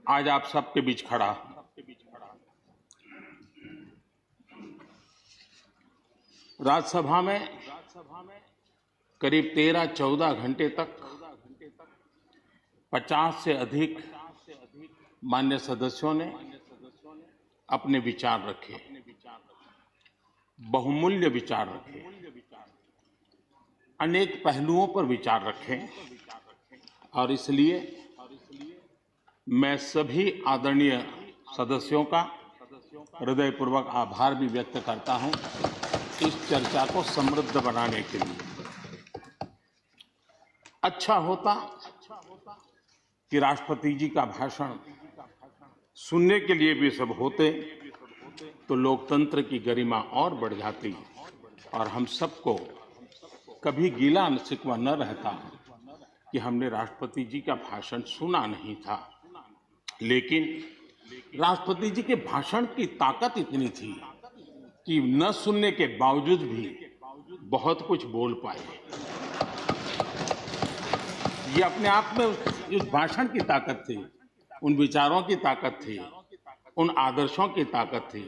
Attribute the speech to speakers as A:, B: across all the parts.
A: आज आप सबके बीच खड़ा हूं। राज्यसभा में करीब 13-14 घंटे तक 50 से अधिक मान्य सदस्यों ने अपने विचार रखे, बहुमूल्य विचार रखे, अनेक पहलुओं पर विचार रखे। और इसलिए मैं सभी आदरणीय सदस्यों का हृदयपूर्वक आभार भी व्यक्त करता हूं इस चर्चा को समृद्ध बनाने के लिए। अच्छा होता कि राष्ट्रपति जी का भाषण सुनने के लिए भी सब होते तो लोकतंत्र की गरिमा और बढ़ जाती और हम सबको कभी गिला शिकवा न रहता कि हमने राष्ट्रपति जी का भाषण सुना नहीं था। लेकिन राष्ट्रपति जी के भाषण की ताकत इतनी थी कि न सुनने के बावजूद भी बहुत कुछ बोल पाए। ये अपने आप में उस भाषण की ताकत थी, उन विचारों की ताकत थी, उन आदर्शों की ताकत थी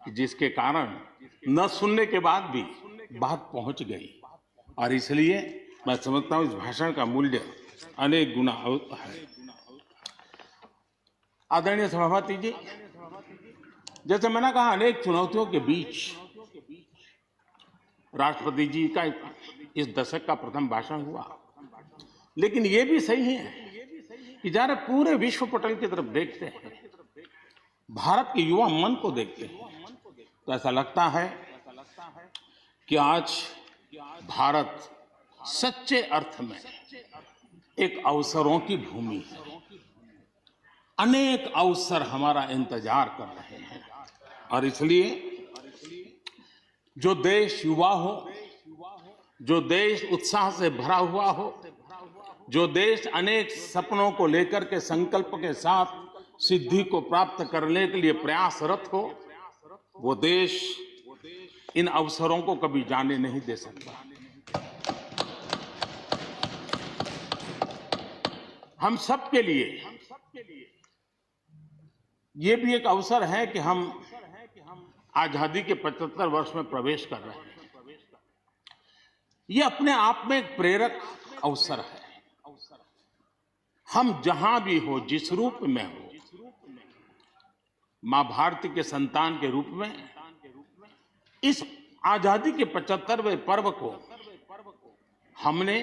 A: कि जिसके कारण न सुनने के बाद भी बात पहुंच गई। और इसलिए मैं समझता हूं इस भाषण का मूल्य अनेक गुना है। आदरणीय सभापति जी, जैसे मैंने कहा, अनेक चुनौतियों के बीच राष्ट्रपति जी का इस दशक का प्रथम भाषण हुआ। लेकिन ये भी सही है कि जरा पूरे विश्व पटल की तरफ देखते हैं, भारत के युवा मन को देखते हैं, तो ऐसा लगता है कि आज भारत सच्चे अर्थ में एक अवसरों की भूमि है। अनेक अवसर हमारा इंतजार कर रहे हैं और इसलिए जो देश युवा हो, जो देश उत्साह से भरा हुआ हो, जो देश अनेक सपनों को लेकर के संकल्प के साथ सिद्धि को प्राप्त करने के लिए प्रयासरत हो, वो देश इन अवसरों को कभी जाने नहीं दे सकता। हम सबके लिए ये भी एक अवसर है कि हम आजादी के 75 वर्ष में प्रवेश कर रहे हैं। ये अपने आप में एक प्रेरक अवसर है। हम जहां भी हो, जिस रूप में हो, मां भारती के संतान के रूप में इस आजादी के 75वें पर्व को हमने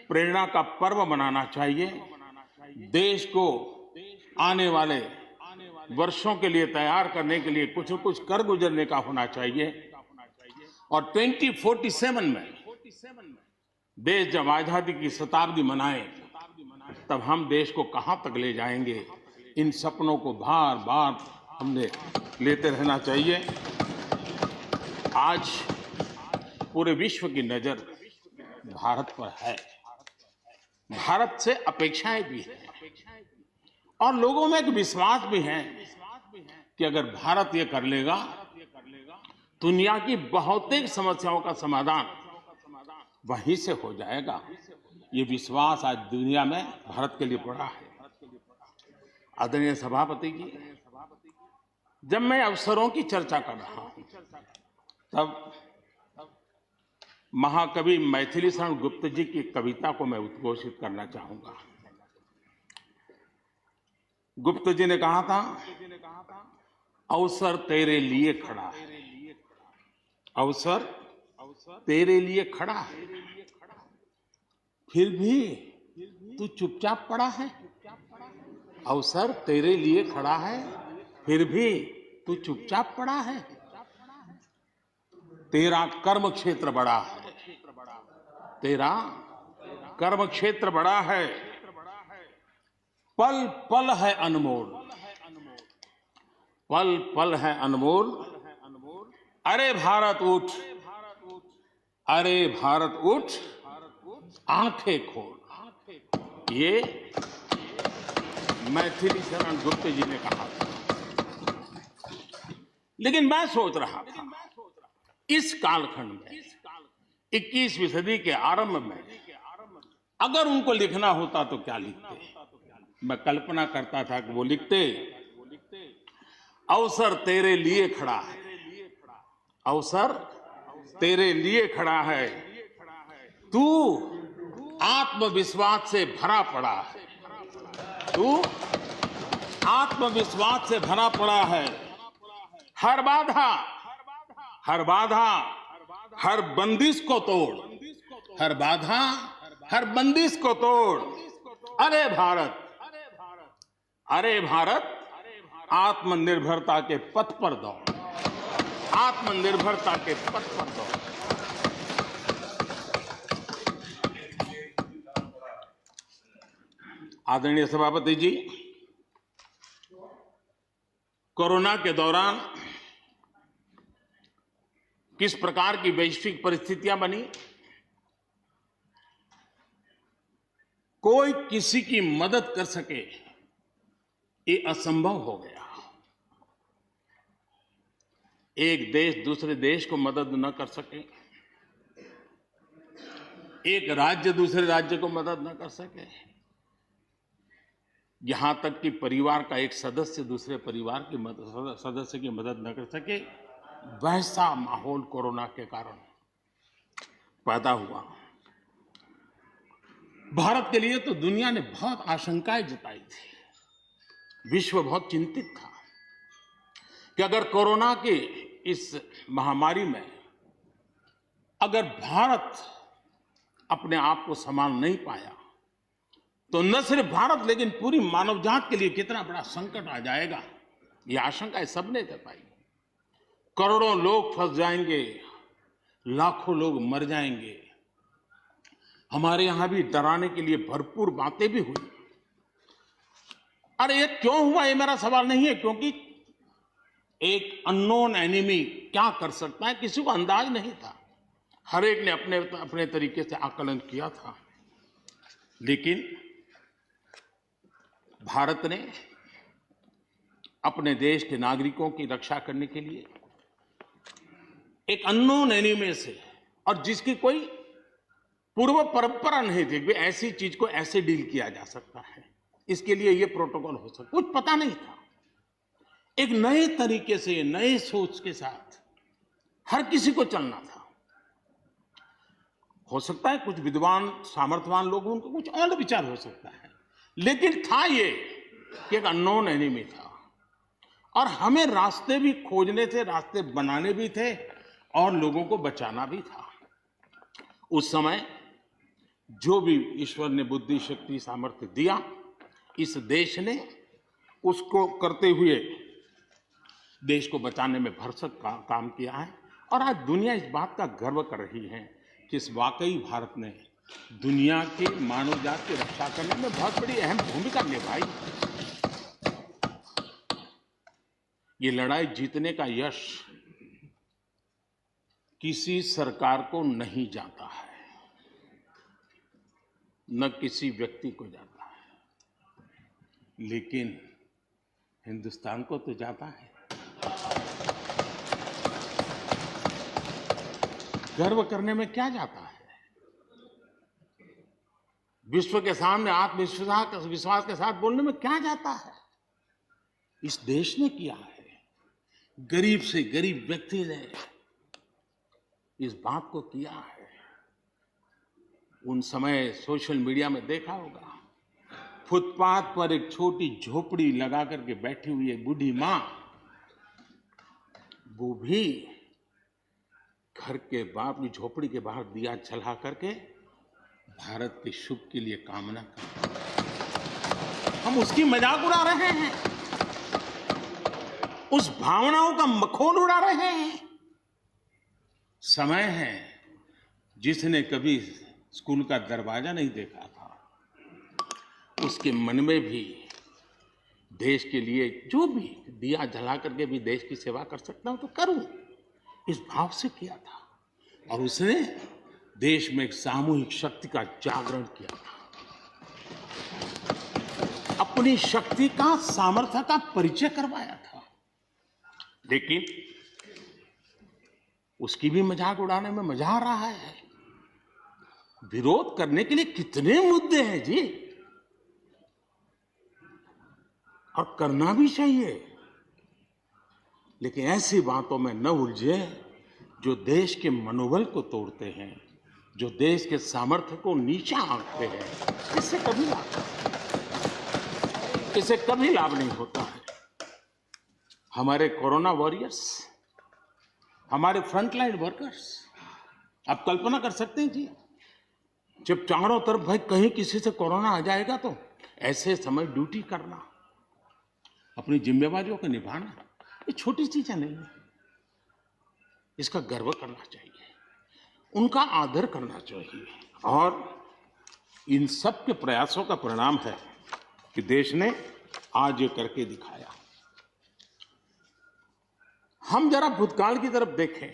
A: प्रेरणा का पर्व बनाना चाहिए। देश को आने वाले वर्षों के लिए तैयार करने के लिए कुछ न कुछ कर गुजरने का होना चाहिए। और 2047 में देश जब आजादी की शताब्दी मनाए, तब हम देश को कहां तक ले जाएंगे, इन सपनों को बार बार हमने लेते रहना चाहिए। आज पूरे विश्व की नजर भारत पर है, भारत से अपेक्षाएं भी हैं और लोगों में एक विश्वास भी है कि अगर भारत ये कर लेगा, दुनिया की बहुतेक समस्याओं का समाधान वहीं से हो जाएगा। ये विश्वास आज दुनिया में भारत के लिए पड़ा है। आदरणीय सभापति जी, जब मैं अवसरों की चर्चा कर रहा हूं, तब महाकवि मैथिली शरण गुप्त जी की कविता को मैं उद्घोषित करना चाहूंगा। गुप्त जी ने कहा था, अवसर तेरे लिए खड़ा है, अवसर तेरे लिए खड़ा है, फिर भी तू चुपचाप पड़ा है। अवसर तेरे लिए खड़ा है, फिर भी तू चुपचाप पड़ा है। तेरा कर्म क्षेत्र बड़ा है, तेरा कर्म क्षेत्र बड़ा है, पल पल है अनमोल, पल पल है अनमोल। अरे भारत उठ, अरे भारत उठ, आंखें खोल। ये मैथिली शरण गुप्त जी ने कहा था। लेकिन मैं सोच रहा था, इस कालखंड में 21वीं सदी के आरंभ में अगर उनको लिखना होता तो क्या लिखते? मैं कल्पना करता था कि वो लिखते, अवसर तेरे लिए खड़ा है, अवसर तेरे लिए खड़ा है, तू आत्मविश्वास से भरा पड़ा है, तू आत्मविश्वास से भरा पड़ा है। हर बाधा, हर बाधा, हर बंदिश को तोड़, हर बाधा, हर बंदिश को तोड़। अरे भारत, अरे भारत, आत्मनिर्भरता के पथ पर दौड़, आत्मनिर्भरता के पथ पर दौड़। आदरणीय सभापति जी, कोरोना के दौरान किस प्रकार की वैश्विक परिस्थितियां बनी, कोई किसी की मदद कर सके ये असंभव हो गया। एक देश दूसरे देश को मदद न कर सके, एक राज्य दूसरे राज्य को मदद न कर सके, यहां तक कि परिवार का एक सदस्य दूसरे परिवार की सदस्य की मदद न कर सके, वैसा माहौल कोरोना के कारण पैदा हुआ। भारत के लिए तो दुनिया ने बहुत आशंकाएं जताई थी, विश्व बहुत चिंतित था कि अगर कोरोना की इस महामारी में अगर भारत अपने आप को संभाल नहीं पाया तो न सिर्फ भारत लेकिन पूरी मानव जात के लिए कितना बड़ा संकट आ जाएगा, ये आशंकाएं सबने जताई। करोड़ों लोग फंस जाएंगे, लाखों लोग मर जाएंगे। हमारे यहां भी डराने के लिए भरपूर बातें भी हुई। अरे ये क्यों हुआ, ये मेरा सवाल नहीं है, क्योंकि एक अननोन एनिमी क्या कर सकता है किसी को अंदाज नहीं था। हर एक ने अपने अपने तरीके से आकलन किया था, लेकिन भारत ने अपने देश के नागरिकों की रक्षा करने के लिए एक अननोन एनिमी से, और जिसकी कोई पूर्व परंपरा नहीं थी कि ऐसी चीज को ऐसे डील किया जा सकता है, इसके लिए ये प्रोटोकॉल हो सकता, कुछ पता नहीं था। एक नए तरीके से, नए सोच के साथ हर किसी को चलना था। हो सकता है कुछ विद्वान सामर्थ्यवान लोग, उनको कुछ और विचार हो सकता है, लेकिन था ये कि एक अननोन एनिमी था और हमें रास्ते भी खोजने थे, रास्ते बनाने भी थे और लोगों को बचाना भी था। उस समय जो भी ईश्वर ने बुद्धि, शक्ति, सामर्थ्य दिया, इस देश ने उसको करते हुए देश को बचाने में भरसक काम किया है। और आज दुनिया इस बात का गर्व कर रही है कि इस वाकई भारत ने दुनिया की मानव जात की रक्षा करने में बहुत बड़ी अहम भूमिका निभाई। ये लड़ाई जीतने का यश किसी सरकार को नहीं जाता है, न किसी व्यक्ति को जाता है, लेकिन हिंदुस्तान को तो जाता है। गर्व करने में क्या जाता है? विश्व के सामने आत्मविश्वास के साथ बोलने में क्या जाता है? इस देश ने किया है, गरीब से गरीब व्यक्ति ने इस बात को किया है। उन समय सोशल मीडिया में देखा होगा, फुटपाथ पर एक छोटी झोपड़ी लगा करके बैठी हुई एक बूढ़ी मां, वो भी घर के बाप की झोपड़ी के बाहर दिया जला करके भारत के शुभ के लिए कामना करते। हम उसकी मजाक उड़ा रहे हैं, उस भावनाओं का मखौल उड़ा रहे हैं। समय है, जिसने कभी स्कूल का दरवाजा नहीं देखा था, उसके मन में भी देश के लिए जो भी दिया जला करके भी देश की सेवा कर सकता हूं तो करूं, इस भाव से किया था। और उसने देश में एक सामूहिक शक्ति का जागरण किया था, अपनी शक्ति का, सामर्थ्य का परिचय करवाया था। लेकिन उसकी भी मजाक उड़ाने में मजा आ रहा है। विरोध करने के लिए कितने मुद्दे हैं जी। और करना भी चाहिए, लेकिन ऐसी बातों में न उलझे जो देश के मनोबल को तोड़ते हैं, जो देश के सामर्थ्य को नीचा आंकते हैं। इससे कभी लाभ नहीं होता है। हमारे कोरोना वॉरियर्स, हमारे फ्रंटलाइन वर्कर्स, आप कल्पना कर सकते हैं जी, जब चारों तरफ भाई कहीं किसी से कोरोना आ जाएगा तो ऐसे समय ड्यूटी करना, अपनी जिम्मेवारियों को निभाना, ये छोटी चीजें नहीं है। इसका गर्व करना चाहिए, उनका आदर करना चाहिए, और इन सब के प्रयासों का परिणाम है कि देश ने आज ये करके दिखाया। हम जरा भूतकाल की तरफ देखें,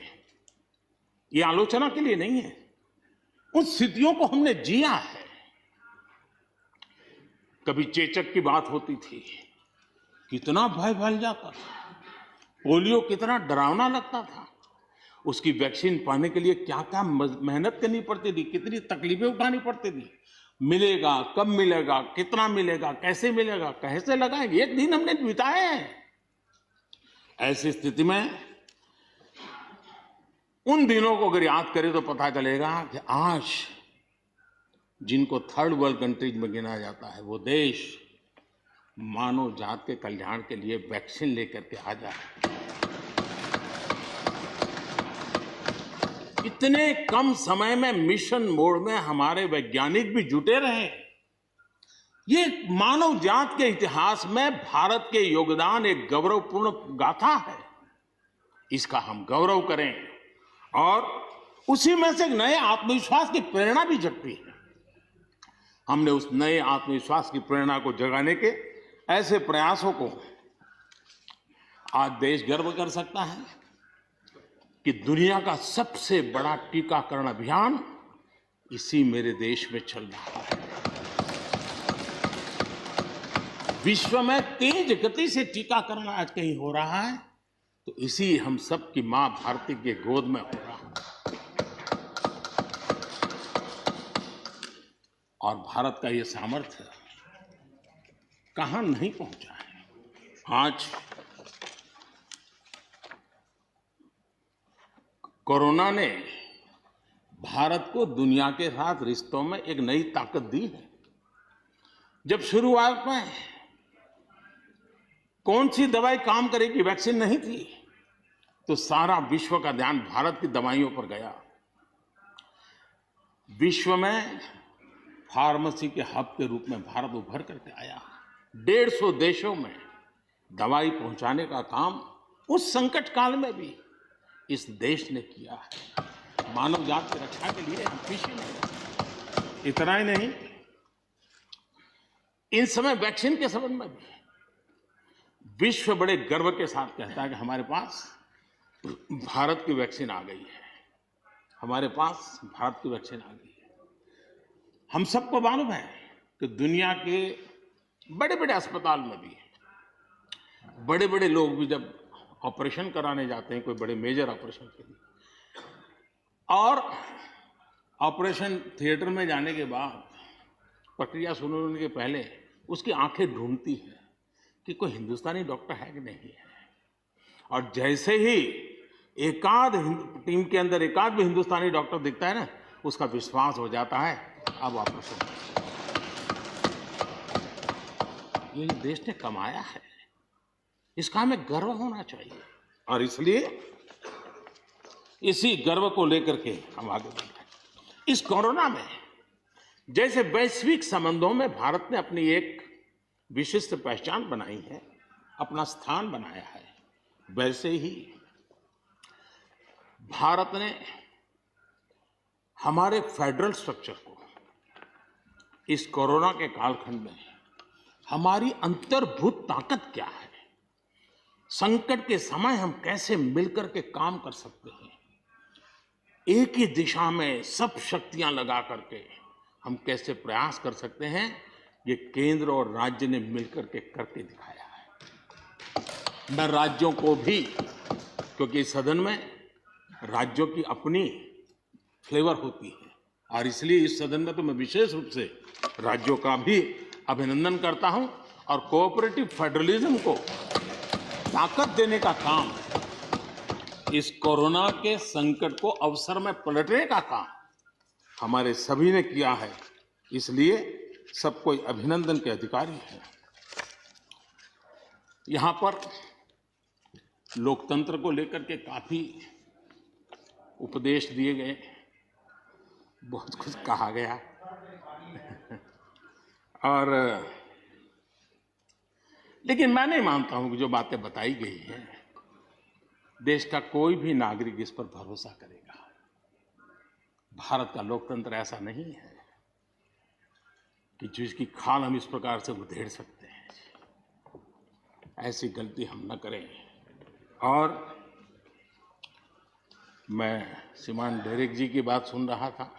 A: ये आलोचना के लिए नहीं है, उन स्थितियों को हमने जिया है। कभी चेचक की बात होती थी, कितना भय फैल जाता था, पोलियो कितना डरावना लगता था, उसकी वैक्सीन पाने के लिए क्या क्या मेहनत करनी पड़ती थी, कितनी तकलीफें उठानी पड़ती थी, मिलेगा कब मिलेगा, कितना मिलेगा, कैसे मिलेगा, कैसे लगाएंगे, एक दिन हमने बिताए हैं। ऐसी स्थिति में उन दिनों को अगर याद करें तो पता चलेगा कि आज जिनको थर्ड वर्ल्ड कंट्रीज में गिना जाता है, वो देश मानव जात के कल्याण के लिए वैक्सीन लेकर के आ जाए। इतने कम समय में मिशन मोड में हमारे वैज्ञानिक भी जुटे रहे। ये मानव जात के इतिहास में भारत के योगदान एक गौरवपूर्ण गाथा है। इसका हम गौरव करें और उसी में से एक नए आत्मविश्वास की प्रेरणा भी जगती है। हमने उस नए आत्मविश्वास की प्रेरणा को जगाने के ऐसे प्रयासों को आज देश गर्व कर सकता है कि दुनिया का सबसे बड़ा टीकाकरण अभियान इसी मेरे देश में चल रहा है। विश्व में तेज गति से टीकाकरण आज कहीं हो रहा है तो इसी हम सब की मां भारती के गोद में हो रहा है। और भारत का ये सामर्थ्य कहां नहीं पहुंचा है। आज कोरोना ने भारत को दुनिया के साथ रिश्तों में एक नई ताकत दी है। जब शुरुआत में कौन सी दवाई काम करेगी, वैक्सीन नहीं थी, तो सारा विश्व का ध्यान भारत की दवाइयों पर गया। विश्व में फार्मेसी के हब के रूप में भारत उभर करके आया। 150 देशों में दवाई पहुंचाने का काम उस संकट काल में भी इस देश ने किया है। मानव जात की रक्षा के लिए हम पीछे नहीं। इतना ही नहीं, इन समय वैक्सीन के संबंध में भी विश्व बड़े गर्व के साथ कहता है कि हमारे पास भारत की वैक्सीन आ गई है, हमारे पास भारत की वैक्सीन आ गई है। हम सबको मालूम है कि दुनिया के बड़े बड़े अस्पताल में भी बड़े बड़े लोग भी जब ऑपरेशन कराने जाते हैं, कोई बड़े मेजर ऑपरेशन के लिए, और ऑपरेशन थिएटर में जाने के बाद प्रक्रिया शुरू होने के पहले उसकी आंखें ढूंढती हैं कि कोई हिंदुस्तानी डॉक्टर है कि नहीं है। और जैसे ही एकाध टीम के अंदर एकाध भी हिंदुस्तानी डॉक्टर दिखता है ना, उसका विश्वास हो जाता है अब ऑपरेशन। ये देश ने कमाया है, इसका हमें गर्व होना चाहिए। और इसलिए इसी गर्व को लेकर के हम आगे बढ़ रहे हैं। इस कोरोना में जैसे वैश्विक संबंधों में भारत ने अपनी एक विशिष्ट पहचान बनाई है, अपना स्थान बनाया है, वैसे ही भारत ने हमारे फेडरल स्ट्रक्चर को इस कोरोना के कालखंड में हमारी अंतर्भूत ताकत क्या है, संकट के समय हम कैसे मिलकर के काम कर सकते हैं, एक ही दिशा में सब शक्तियां लगा करके हम कैसे प्रयास कर सकते हैं, ये केंद्र और राज्य ने मिलकर के करके दिखाया है। मैं राज्यों को भी, क्योंकि इस सदन में राज्यों की अपनी फ्लेवर होती है, और इसलिए इस सदन में तो मैं विशेष रूप से राज्यों का भी अभिनंदन करता हूं और कोऑपरेटिव फेडरलिज्म को ताकत देने का काम, इस कोरोना के संकट को अवसर में पलटने का काम हमारे सभी ने किया है। इसलिए सब कोई अभिनंदन के अधिकारी हैं। यहां पर लोकतंत्र को लेकर के काफी उपदेश दिए गए, बहुत कुछ कहा गया और लेकिन मैं नहीं मानता हूं कि जो बातें बताई गई हैं देश का कोई भी नागरिक इस पर भरोसा करेगा। भारत का लोकतंत्र ऐसा नहीं है कि जिसकी खाल हम इस प्रकार से उधेड़ सकते हैं। ऐसी गलती हम न करें। और मैं श्रीमान डेरेक जी की बात सुन रहा था,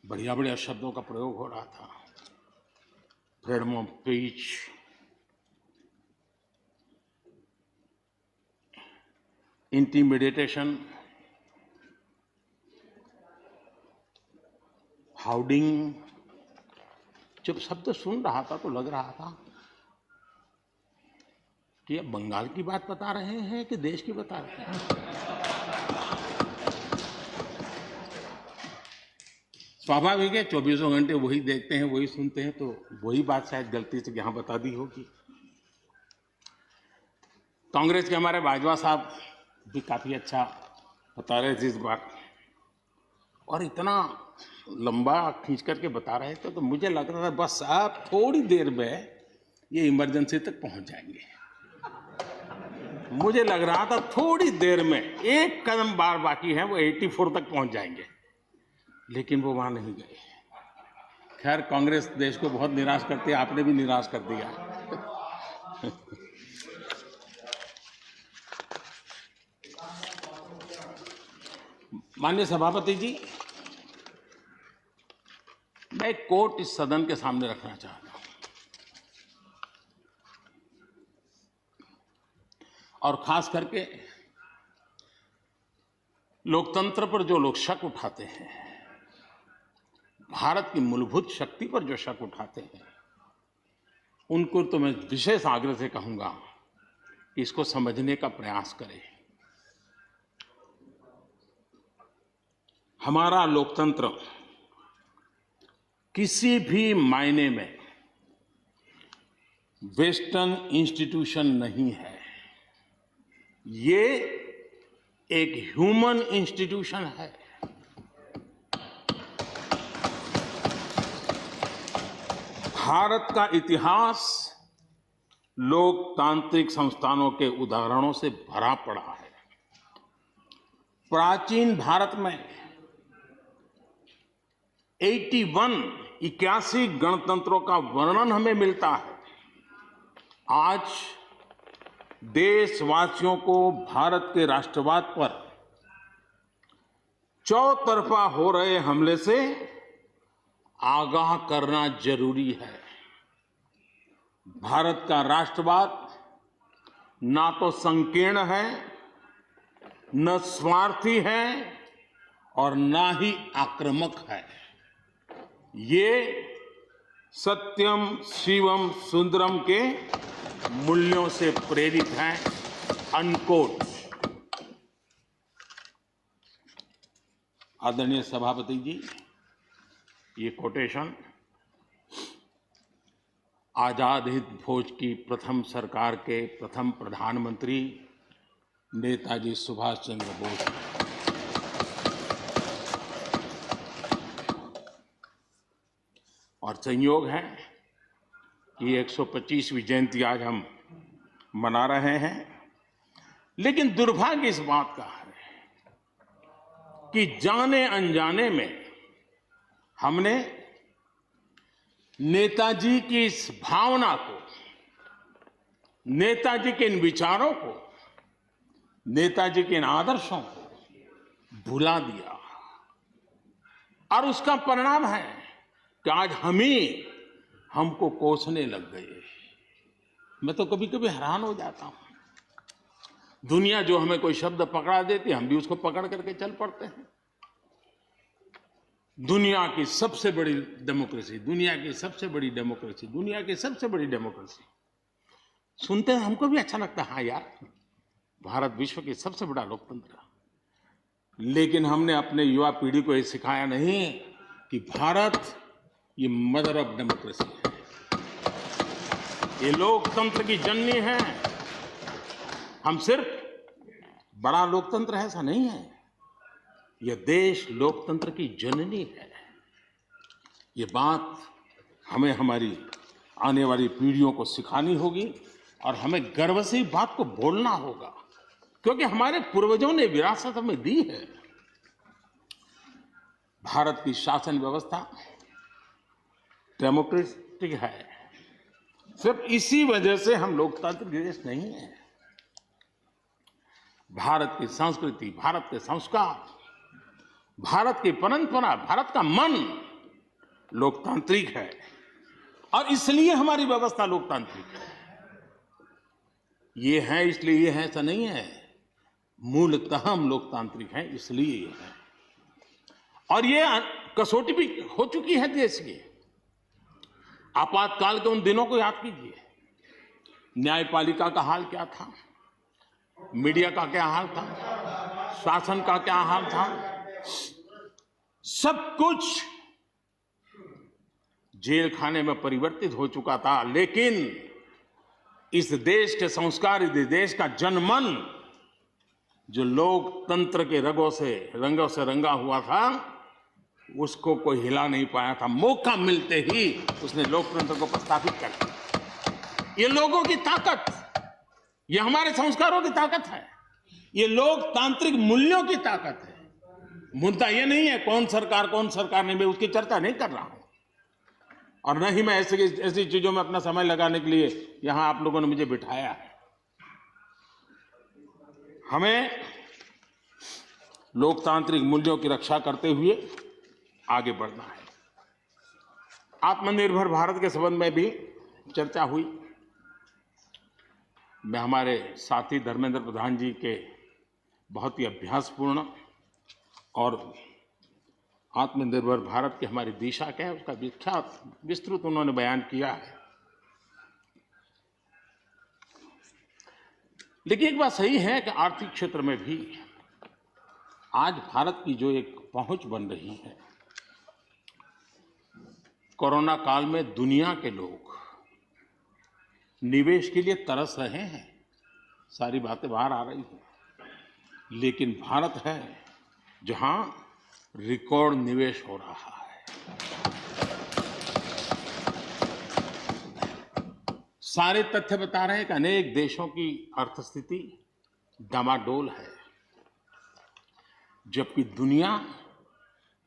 A: बढ़िया बढ़िया शब्दों का प्रयोग हो रहा था, फ्रीडम ऑफ स्पीच, इंटिमिडेशन, हाउडिंग। जब शब्द सुन रहा था तो लग रहा था कि ये बंगाल की बात बता रहे हैं कि देश की बता रहे हैं। स्वाभाविक है, 24 घंटे वही देखते हैं, वही सुनते हैं, तो वही बात शायद गलती से यहां बता दी होगी। कांग्रेस के हमारे बाजवा साहब भी काफी अच्छा बता रहे थे इस बार, और इतना लंबा खींच करके बता रहे थे तो मुझे लग रहा था बस आप थोड़ी देर में ये इमरजेंसी तक पहुंच जाएंगे। मुझे लग रहा था थोड़ी देर में एक कदम बार बाकी है, वो 84 तक पहुंच जाएंगे, लेकिन वो वहां नहीं गए। खैर, कांग्रेस देश को बहुत निराश करती है, आपने भी निराश कर दिया। माननीय सभापति जी, मैं एक कोट इस सदन के सामने रखना चाहता हूं, और खास करके लोकतंत्र पर जो लोग शक उठाते हैं, भारत की मूलभूत शक्ति पर जो शक उठाते हैं, उनको तो मैं विशेष आग्रह से कहूंगा कि इसको समझने का प्रयास करें। हमारा लोकतंत्र किसी भी मायने में वेस्टर्न इंस्टीट्यूशन नहीं है, ये एक ह्यूमन इंस्टीट्यूशन है। भारत का इतिहास लोकतांत्रिक संस्थानों के उदाहरणों से भरा पड़ा है। प्राचीन भारत में 81 गणतंत्रों का वर्णन हमें मिलता है। आज देशवासियों को भारत के राष्ट्रवाद पर चौतरफा हो रहे हमले से आगाह करना जरूरी है। भारत का राष्ट्रवाद ना तो संकीर्ण है, न स्वार्थी है और ना ही आक्रामक है। ये सत्यम शिवम सुंदरम के मूल्यों से प्रेरित हैं। अनकोट। आदरणीय सभापति जी, ये कोटेशन आजाद हिंद फौज की प्रथम सरकार के प्रथम प्रधानमंत्री नेताजी सुभाष चंद्र बोस। और संयोग है कि 125वीं जयंती आज हम मना रहे हैं, लेकिन दुर्भाग्य इस बात का है कि जाने अनजाने में हमने नेताजी की इस भावना को, नेताजी के इन विचारों को, नेताजी के इन आदर्शों को भुला दिया। और उसका परिणाम है कि आज हमको कोसने लग गए। मैं तो कभी कभी हैरान हो जाता हूं। दुनिया जो हमें कोई शब्द पकड़ा देती है, हम भी उसको पकड़ करके चल पड़ते हैं। दुनिया की सबसे बड़ी डेमोक्रेसी, दुनिया की सबसे बड़ी डेमोक्रेसी, दुनिया की सबसे बड़ी डेमोक्रेसी सुनते हैं हमको भी अच्छा लगता है। हाँ यार, भारत विश्व की सबसे बड़ा लोकतंत्र। लेकिन हमने अपने युवा पीढ़ी को ये सिखाया नहीं कि भारत ये मदर ऑफ डेमोक्रेसी है, ये लोकतंत्र की जननी है। हम सिर्फ बड़ा लोकतंत्र है ऐसा नहीं है, यह देश लोकतंत्र की जननी है। ये बात हमें हमारी आने वाली पीढ़ियों को सिखानी होगी और हमें गर्व से इस बात को बोलना होगा, क्योंकि हमारे पूर्वजों ने विरासत हमें दी है। भारत की शासन व्यवस्था डेमोक्रेटिक है। सिर्फ इसी वजह से हम लोकतांत्रिक देश नहीं है। भारत की संस्कृति, भारत के संस्कार, भारत की परंपरा, भारत का मन लोकतांत्रिक है और इसलिए हमारी व्यवस्था लोकतांत्रिक है। ये है इसलिए ये है ऐसा नहीं है, मूलतः हम लोकतांत्रिक हैं इसलिए ये है। और ये कसौटी भी हो चुकी है देश की। आपातकाल के उन दिनों को याद कीजिए, न्यायपालिका का हाल क्या था, मीडिया का क्या हाल था, शासन का क्या हाल था। सब कुछ जेल खाने में परिवर्तित हो चुका था, लेकिन इस देश के संस्कार, इस देश का जनमन जो लोकतंत्र के रंगों से रंगा हुआ था, उसको कोई हिला नहीं पाया था। मौका मिलते ही उसने लोकतंत्र को प्रस्थापित कर दिया। ये लोगों की ताकत, ये हमारे संस्कारों की ताकत है, ये लोकतांत्रिक मूल्यों की ताकत है। मुद्दा ये नहीं है कौन सरकार नहीं, मैं उसकी चर्चा नहीं कर रहा हूं और न ही मैं ऐसी चीजों में अपना समय लगाने के लिए यहां आप लोगों ने मुझे बिठाया है। हमें लोकतांत्रिक मूल्यों की रक्षा करते हुए आगे बढ़ना है। आत्मनिर्भर भारत के संबंध में भी चर्चा हुई। मैं हमारे साथी धर्मेंद्र प्रधान जी के बहुत ही अभ्यासपूर्ण और आत्मनिर्भर भारत की हमारी दिशा क्या है उसका विस्तृत उन्होंने बयान किया है। लेकिन एक बात सही है कि आर्थिक क्षेत्र में भी आज भारत की जो एक पहुंच बन रही है, कोरोना काल में दुनिया के लोग निवेश के लिए तरस रहे हैं, सारी बातें बाहर आ रही हैं, लेकिन भारत है जहां रिकॉर्ड निवेश हो रहा है। सारे तथ्य बता रहे हैं कि अनेक देशों की अर्थस्थिति डामाडोल है, जबकि दुनिया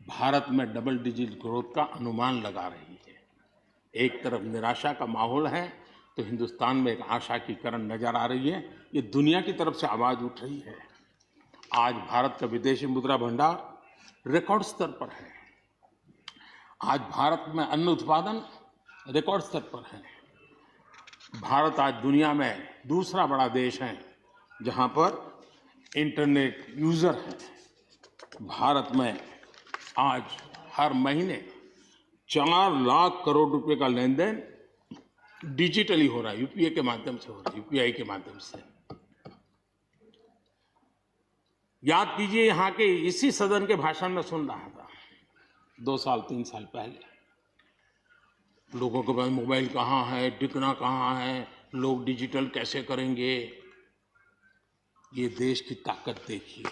A: भारत में डबल डिजिट ग्रोथ का अनुमान लगा रही है। एक तरफ निराशा का माहौल है तो हिंदुस्तान में एक आशा की किरण नजर आ रही है। ये दुनिया की तरफ से आवाज उठ रही है। आज भारत का विदेशी मुद्रा भंडार रिकॉर्ड स्तर पर है। आज भारत में अन्न उत्पादन रिकॉर्ड स्तर पर है। भारत आज दुनिया में दूसरा बड़ा देश है जहां पर इंटरनेट यूजर है। भारत में आज हर महीने 4 लाख करोड़ रुपए का लेन देन डिजिटली हो रहा है, यूपीआई के माध्यम से हो रहा है, यूपीआई के माध्यम से। याद कीजिए, यहां के इसी सदन के भाषण में सुन रहा था 2 साल 3 साल पहले, लोगों के पास मोबाइल कहाँ है, टिकना कहाँ है, लोग डिजिटल कैसे करेंगे। ये देश की ताकत देखिए,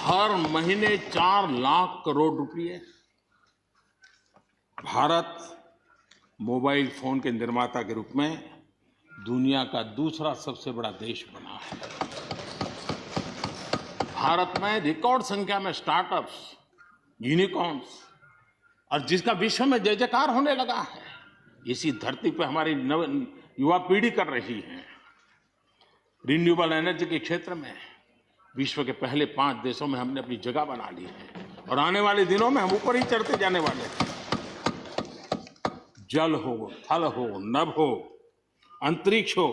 A: हर महीने 4 लाख करोड़ रुपए भारत मोबाइल फोन के निर्माता के रूप में दुनिया का दूसरा सबसे बड़ा देश बना है। भारत में रिकॉर्ड संख्या में स्टार्टअप्स, यूनिकॉर्न्स और जिसका विश्व में जय जयकार होने लगा है, इसी धरती पर हमारी युवा पीढ़ी कर रही है। रिन्यूएबल एनर्जी के क्षेत्र में विश्व के पहले 5 देशों में हमने अपनी जगह बना ली है और आने वाले दिनों में हम ऊपर ही चढ़ते जाने वाले हैं। जल हो, थल हो, नभ हो, अंतरिक्ष हो,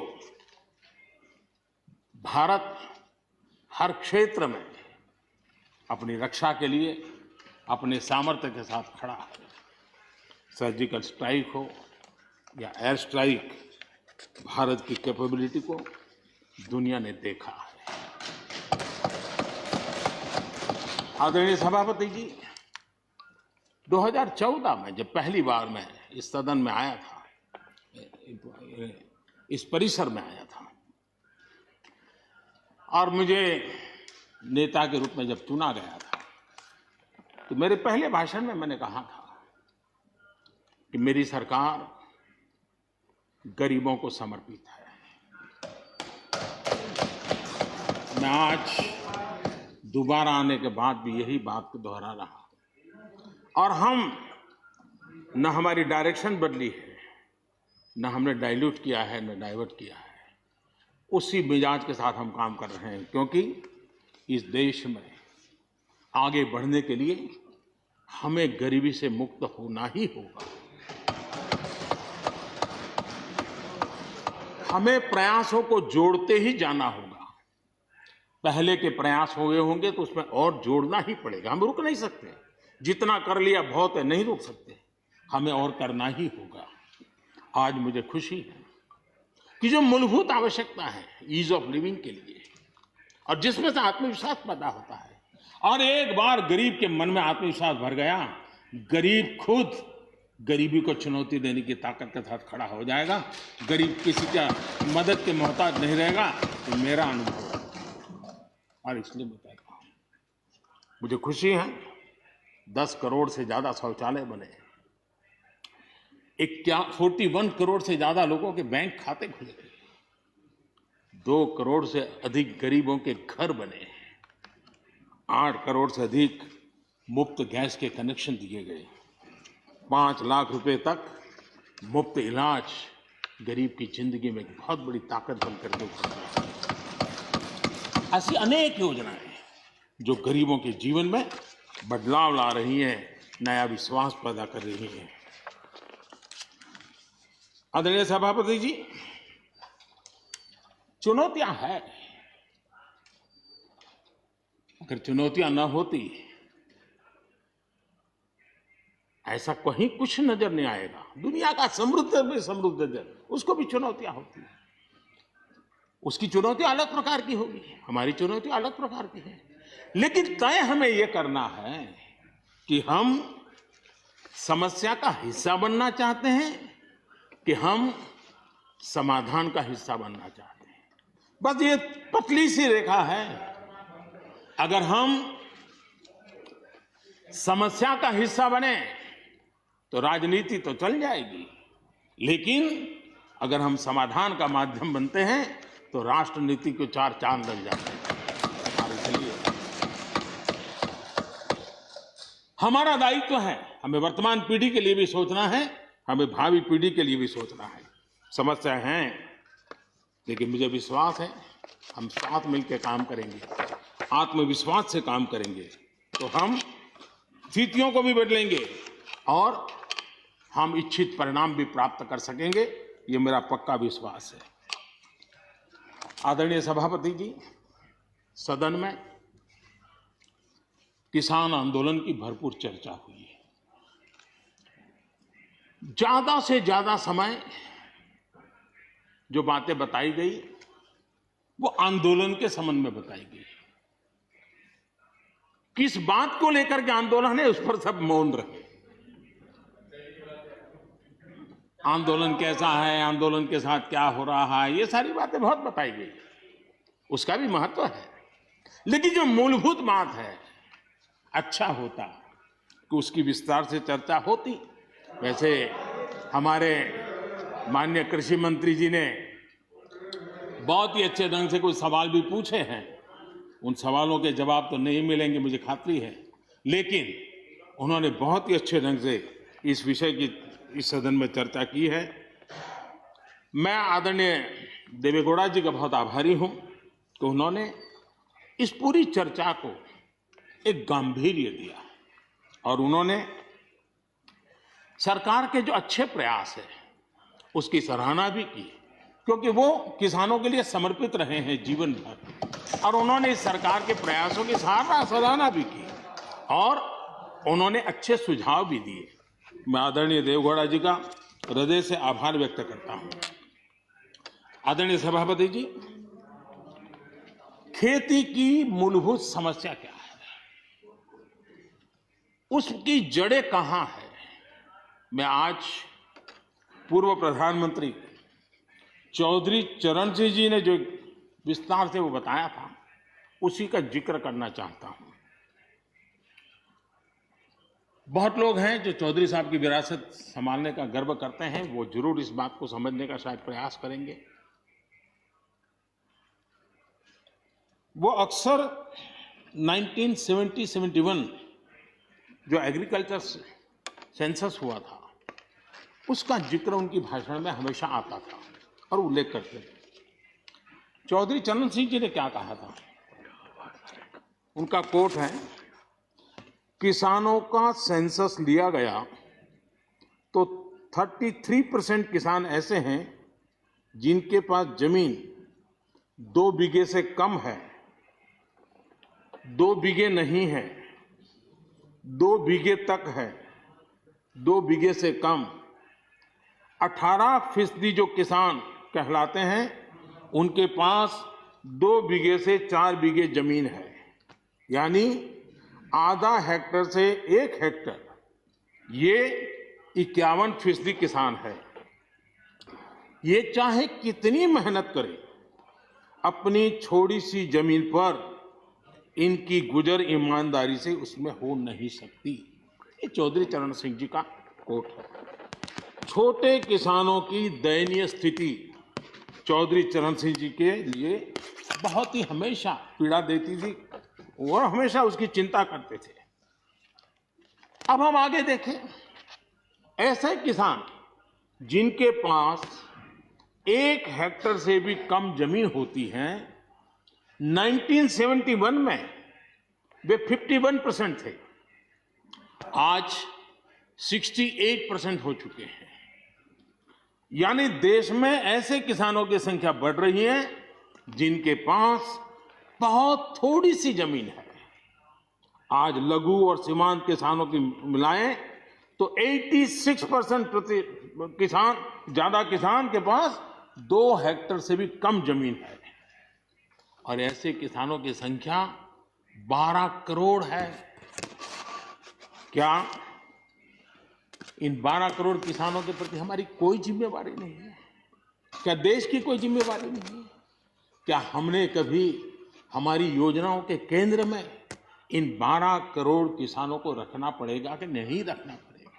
A: भारत हर क्षेत्र में अपनी रक्षा के लिए अपने सामर्थ्य के साथ खड़ा है। सर्जिकल स्ट्राइक हो या एयर स्ट्राइक, भारत की कैपेबिलिटी को दुनिया ने देखा है। आदरणीय सभापति जी, 2014 में जब पहली बार मैं इस सदन में आया था, इस परिसर में आया था, और मुझे नेता के रूप में जब चुना गया था, तो मेरे पहले भाषण में मैंने कहा था कि मेरी सरकार गरीबों को समर्पित है। मैं आज दोबारा आने के बाद भी यही बात को दोहरा रहा हूं, और हम न हमारी डायरेक्शन बदली है, न हमने डाइल्यूट किया है, न डाइवर्ट किया है। उसी मिजाज के साथ हम काम कर रहे हैं, क्योंकि इस देश में आगे बढ़ने के लिए हमें गरीबी से मुक्त होना ही होगा। हमें प्रयासों को जोड़ते ही जाना होगा। पहले के प्रयास हुए होंगे तो उसमें और जोड़ना ही पड़ेगा। हम रुक नहीं सकते। जितना कर लिया बहुत है, नहीं रुक सकते। हमें और करना ही होगा। आज मुझे खुशी है कि जो मूलभूत आवश्यकता है ईज ऑफ लिविंग के लिए, और जिसमें से आत्मविश्वास पैदा होता है, और एक बार गरीब के मन में आत्मविश्वास भर गया, गरीब खुद गरीबी को चुनौती देने की ताकत के साथ खड़ा हो जाएगा। गरीब किसी का मदद के मोहताज नहीं रहेगा। तो मेरा अनुभव है, और इसलिए बताता हूं, मुझे खुशी है 10 करोड़ से ज्यादा शौचालय बने, 41 करोड़ से ज्यादा लोगों के बैंक खाते खुले, 2 करोड़ से अधिक गरीबों के घर बने, 8 करोड़ से अधिक मुफ्त गैस के कनेक्शन दिए गए, 5 लाख रुपए तक मुफ्त इलाज गरीब की जिंदगी में बहुत बड़ी ताकत बनकर के उभर रही है। ऐसी अनेक योजनाएं जो गरीबों के जीवन में बदलाव ला रही हैं, नया विश्वास पैदा कर रही हैं। आदरणीय सभापति जी, चुनौतियां हैं। अगर चुनौतियां न होती, ऐसा कहीं कुछ नजर नहीं आएगा। दुनिया का समृद्ध में समृद्ध देश, उसको भी चुनौतियां होती हैं। उसकी चुनौती अलग प्रकार की होगी, हमारी चुनौती अलग प्रकार की है। लेकिन तय हमें यह करना है कि हम समस्या का हिस्सा बनना चाहते हैं कि हम समाधान का हिस्सा बनना चाहते हैं। बस ये पतली सी रेखा है। अगर हम समस्या का हिस्सा बने तो राजनीति तो चल जाएगी, लेकिन अगर हम समाधान का माध्यम बनते हैं तो राष्ट्रनीति को 4 चांद लग जाते हैं। और इसलिए हमारा दायित्व है, हमें वर्तमान पीढ़ी के लिए भी सोचना है, हमें भावी पीढ़ी के लिए भी सोचना है। समस्या है, लेकिन मुझे विश्वास है हम साथ मिलकर काम करेंगे, आत्मविश्वास से काम करेंगे तो हम स्थितियों को भी बदलेंगे और हम इच्छित परिणाम भी प्राप्त कर सकेंगे। ये मेरा पक्का विश्वास है। आदरणीय सभापति जी, सदन में किसान आंदोलन की भरपूर चर्चा हुई है। ज्यादा से ज्यादा समय जो बातें बताई गई वो आंदोलन के संबंध में बताई गई। किस बात को लेकर के आंदोलन है उस पर सब मौन रहे। आंदोलन कैसा है, आंदोलन के साथ क्या हो रहा है, ये सारी बातें बहुत बताई गई, उसका भी महत्व है। लेकिन जो मूलभूत बात है, अच्छा होता कि उसकी विस्तार से चर्चा होती। वैसे हमारे माननीय कृषि मंत्री जी ने बहुत ही अच्छे ढंग से कुछ सवाल भी पूछे हैं। उन सवालों के जवाब तो नहीं मिलेंगे, मुझे खातरी है, लेकिन उन्होंने बहुत ही अच्छे ढंग से इस विषय की इस सदन में चर्चा की है। मैं आदरणीय देवेगौड़ा जी का बहुत आभारी हूं कि उन्होंने इस पूरी चर्चा को एक गांभीर्य दिया और उन्होंने सरकार के जो अच्छे प्रयास है उसकी सराहना भी की क्योंकि वो किसानों के लिए समर्पित रहे हैं जीवन भर, और उन्होंने इस सरकार के प्रयासों की सराहना भी की और उन्होंने अच्छे सुझाव भी दिए। मैं आदरणीय देवगौड़ा जी का हृदय से आभार व्यक्त करता हूं। आदरणीय सभापति जी, खेती की मूलभूत समस्या क्या है, उसकी जड़ें कहां है, मैं आज पूर्व प्रधानमंत्री चौधरी चरण सिंह जी ने जो विस्तार से वो बताया था, उसी का जिक्र करना चाहता हूं। बहुत लोग हैं जो चौधरी साहब की विरासत संभालने का गर्व करते हैं, वो जरूर इस बात को समझने का शायद प्रयास करेंगे। वो अक्सर 1970-71 जो एग्रीकल्चर सेंसस हुआ था, उसका जिक्र उनकी भाषण में हमेशा आता था और उल्लेख करते थे। चौधरी चरण सिंह जी ने क्या कहा था, उनका कोट है, किसानों का सेंसस लिया गया तो 33% किसान ऐसे हैं जिनके पास जमीन 2 बीघे से कम है, 2 बीघे नहीं है, 2 बीघे तक है, 2 बीघे से कम। 18% जो किसान कहलाते हैं उनके पास 2 बीघे से 4 बीघे जमीन है, यानी आधा हेक्टर से 1 हेक्टर, ये 51% किसान है। ये चाहे कितनी मेहनत करे, अपनी छोटी सी जमीन पर इनकी गुजर ईमानदारी से उसमें हो नहीं सकती। ये चौधरी चरण सिंह जी का कोट है। छोटे किसानों की दयनीय स्थिति चौधरी चरण सिंह जी के लिए बहुत ही हमेशा पीड़ा देती थी और हमेशा उसकी चिंता करते थे। अब हम आगे देखें, ऐसे किसान जिनके पास 1 हेक्टर से भी कम जमीन होती है, 1971 में वे 51% थे, आज 68% हो चुके हैं। यानी देश में ऐसे किसानों की संख्या बढ़ रही है जिनके पास बहुत थोड़ी सी जमीन है। आज लघु और सीमांत किसानों की मिलाएं तो 86% ज्यादा किसान के पास 2 हेक्टर से भी कम जमीन है, और ऐसे किसानों की संख्या 12 करोड़ है। क्या इन 12 करोड़ किसानों के प्रति हमारी कोई जिम्मेवारी नहीं है? क्या देश की कोई जिम्मेवारी नहीं है? क्या हमने कभी हमारी योजनाओं के केंद्र में इन 12 करोड़ किसानों को रखना पड़ेगा कि नहीं रखना पड़ेगा?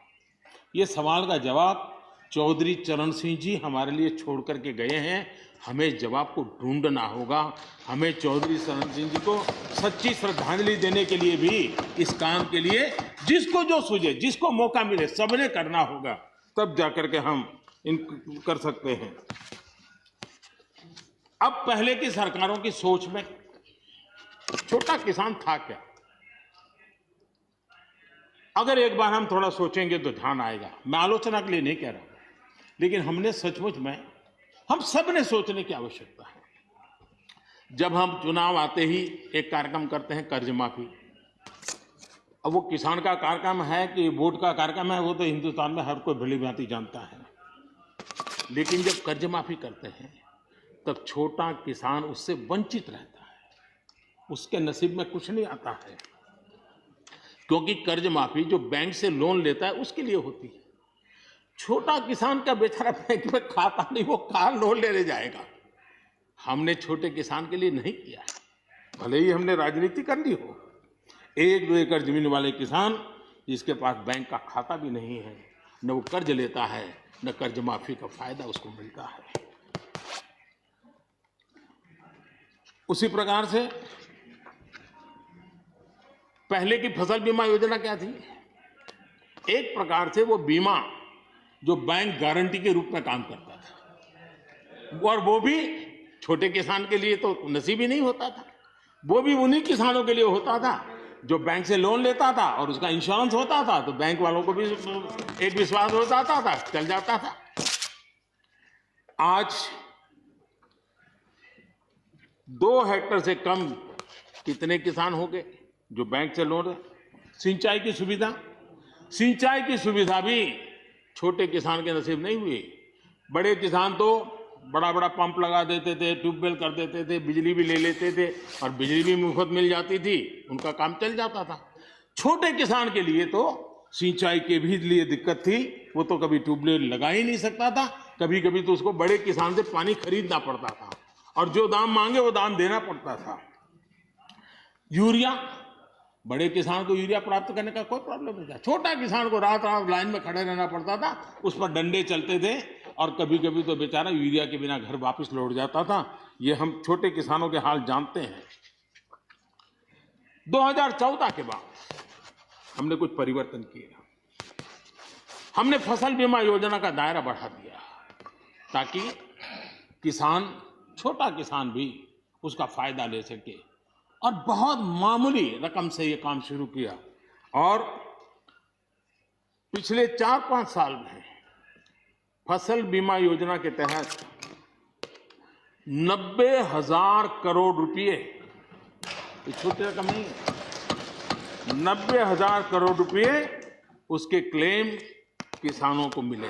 A: ये सवाल का जवाब चौधरी चरण सिंह जी हमारे लिए छोड़ करके गए हैं। हमें जवाब को ढूंढना होगा। हमें चौधरी चरण सिंह जी को सच्ची श्रद्धांजलि देने के लिए भी इस काम के लिए जिसको जो सूझे, जिसको मौका मिले, सबने करना होगा, तब जाकर के हम इन कर सकते हैं। अब पहले की सरकारों की सोच में छोटा किसान था क्या? अगर एक बार हम थोड़ा सोचेंगे तो ध्यान आएगा। मैं आलोचना के लिए नहीं कह रहा, लेकिन हमने सचमुच में, हम सब ने सोचने की आवश्यकता है। जब हम चुनाव आते ही एक कार्यक्रम करते हैं, कर्ज माफी। अब वो किसान का कार्यक्रम है कि वोट का कार्यक्रम है, वो तो हिंदुस्तान में हर कोई भली भांति जानता है। लेकिन जब कर्ज माफी करते हैं तब छोटा किसान उससे वंचित रहता है, उसके नसीब में कुछ नहीं आता है, क्योंकि कर्ज माफी जो बैंक से लोन लेता है उसके लिए होती है। छोटा किसान का बेचारा बैंक में खाता नहीं, वो कार लोन लेने जाएगा। हमने छोटे किसान के लिए नहीं किया है। भले ही हमने राजनीति कर ली हो, 1-2 एकड़ जमीन वाले किसान जिसके पास बैंक का खाता भी नहीं है, न वो कर्ज लेता है, न कर्ज माफी का फायदा उसको मिलता है। उसी प्रकार से पहले की फसल बीमा योजना क्या थी? एक प्रकार से वो बीमा जो बैंक गारंटी के रूप में काम करता था, और वो भी छोटे किसान के लिए तो नसीब ही नहीं होता था। वो भी उन्हीं किसानों के लिए होता था जो बैंक से लोन लेता था और उसका इंश्योरेंस होता था, तो बैंक वालों को भी एक विश्वास हो जाता था, चल जाता था। आज 2 हेक्टेयर से कम कितने किसान हो गए जो बैंक से लोन? सिंचाई की सुविधा, सिंचाई की सुविधा भी छोटे किसान के नसीब नहीं हुई। बड़े किसान तो बड़ा बड़ा पंप लगा देते थे, ट्यूबवेल कर देते थे, बिजली भी ले लेते थे और बिजली भी मुफ्त मिल जाती थी, उनका काम चल जाता था। छोटे किसान के लिए तो सिंचाई के भी लिए दिक्कत थी, वो तो कभी ट्यूबवेल लगा ही नहीं सकता था, कभी कभी तो उसको बड़े किसान से पानी खरीदना पड़ता था और जो दाम मांगे वो दाम देना पड़ता था। यूरिया, बड़े किसान को यूरिया प्राप्त करने का कोई प्रॉब्लम नहीं था, छोटा किसान को रात रात लाइन में खड़े रहना पड़ता था, उस पर डंडे चलते थे और कभी कभी तो बेचारा यूरिया के बिना घर वापस लौट जाता था। ये हम छोटे किसानों के हाल जानते हैं। 2014 के बाद हमने कुछ परिवर्तन किए। हमने फसल बीमा योजना का दायरा बढ़ा दिया ताकि किसान, छोटा किसान भी उसका फायदा ले सके और बहुत मामूली रकम से ये काम शुरू किया और पिछले 4-5 साल में फसल बीमा योजना के तहत 90,000 करोड़ रुपए, छोटी रकम नहीं है, 90,000 करोड़ रुपए उसके क्लेम किसानों को मिले।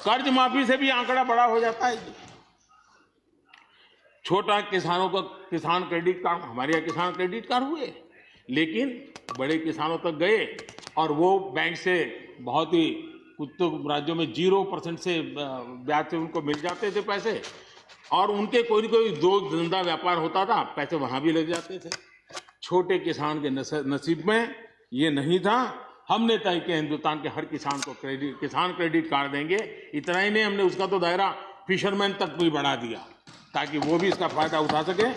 A: कर्ज माफी से भी आंकड़ा बड़ा हो जाता है। छोटा किसानों का किसान क्रेडिट कार्ड, हमारे यहाँ किसान क्रेडिट कार्ड हुए, लेकिन बड़े किसानों तक गए और वो बैंक से बहुत ही, कुछ तो राज्यों में 0% से ब्याज से उनको मिल जाते थे पैसे और उनके कोई न कोई दो धंधा व्यापार होता था, पैसे वहां भी लग जाते थे। छोटे किसान के नसीब में ये नहीं था। हमने तय किया हिंदुस्तान के हर किसान को किसान क्रेडिट कार्ड देंगे। इतना ही नहीं, हमने उसका तो दायरा फिशरमैन तक भी बढ़ा दिया ताकि वो भी इसका फायदा उठा सके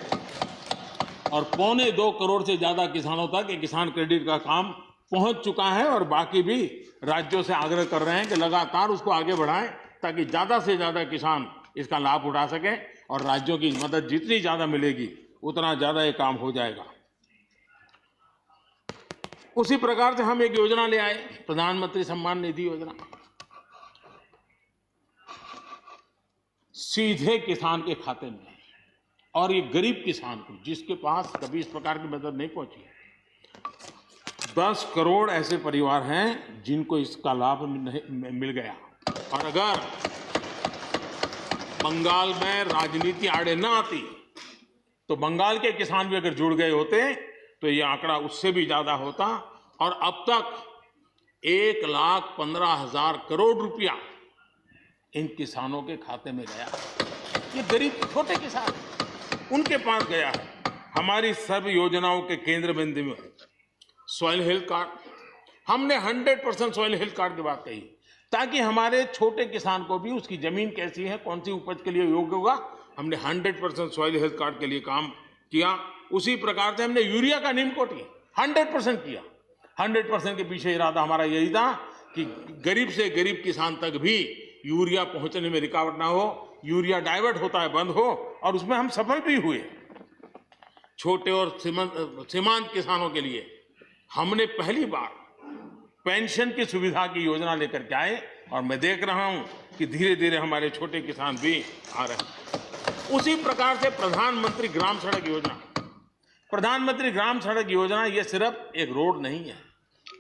A: और 2.25 करोड़ से ज्यादा किसानों तक ये किसान क्रेडिट का काम पहुंच चुका है और बाकी भी राज्यों से आग्रह कर रहे हैं कि लगातार उसको आगे बढ़ाएं ताकि ज्यादा से ज्यादा किसान इसका लाभ उठा सके और राज्यों की मदद जितनी ज्यादा मिलेगी उतना ज्यादा ये काम हो जाएगा। उसी प्रकार से हम एक योजना ले आए, प्रधानमंत्री सम्मान निधि योजना। सीधे किसान के खाते में, और ये गरीब किसान को जिसके पास कभी इस प्रकार की मदद नहीं पहुंची। 10 करोड़ ऐसे परिवार हैं जिनको इसका लाभ मिल गया। और अगर बंगाल में राजनीति आड़े न आती तो बंगाल के किसान भी अगर जुड़ गए होते तो ये आंकड़ा उससे भी ज्यादा होता और अब तक 1,15,000 करोड़ रुपया इन किसानों के खाते में गया। ये गरीब छोटे किसान, उनके पास गया है। हमारी सर्व योजनाओं के केंद्र बिंदु में सॉइल हेल्थ कार्ड, हमने 100% सॉइल हेल्थ कार्ड की बात कही ताकि हमारे छोटे किसान को भी उसकी जमीन कैसी है, कौन सी उपज के लिए योग्य होगा, हमने 100% सॉइल हेल्थ कार्ड के लिए काम किया। उसी प्रकार से हमने यूरिया का नीम कोटिंग 100% किया। 100% के पीछे इरादा हमारा यही था कि गरीब से गरीब किसान तक भी यूरिया पहुंचने में रुकावट ना हो, यूरिया डाइवर्ट होता है बंद हो, और उसमें हम सफल भी हुए। छोटे और सीमांत किसानों के लिए हमने पहली बार पेंशन की सुविधा की योजना लेकर के आए और मैं देख रहा हूं कि धीरे धीरे हमारे छोटे किसान भी आ रहे हैं। उसी प्रकार से प्रधानमंत्री ग्राम सड़क योजना, प्रधानमंत्री ग्राम सड़क योजना ये सिर्फ एक रोड नहीं है,